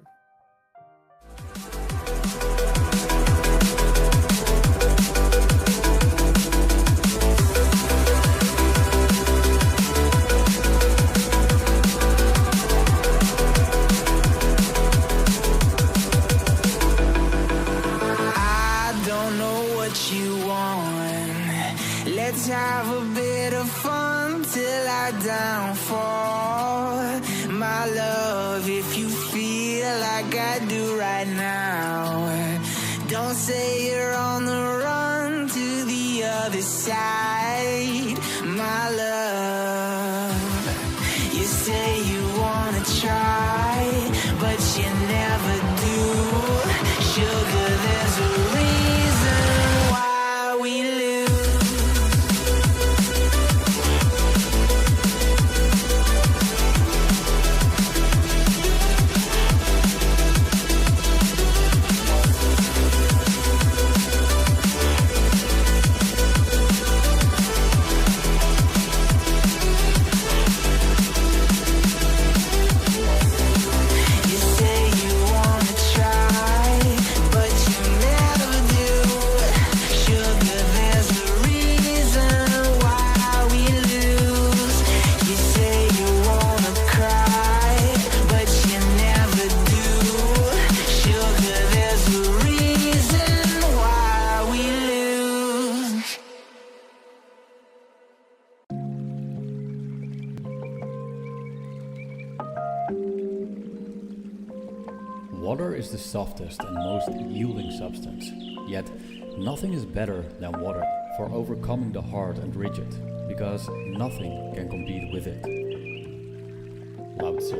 Let's have a bit of fun till I downfall. My love, if you feel like I do right now, don't say you're on the run to the other side. My love, you say you wanna try, but you never do. Sugar, there's a reason why we lose. Water is the softest and most yielding substance, yet nothing is better than water for overcoming the hard and rigid, because nothing can compete with it. Lao Tzu.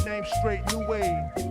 Name straight, new wave.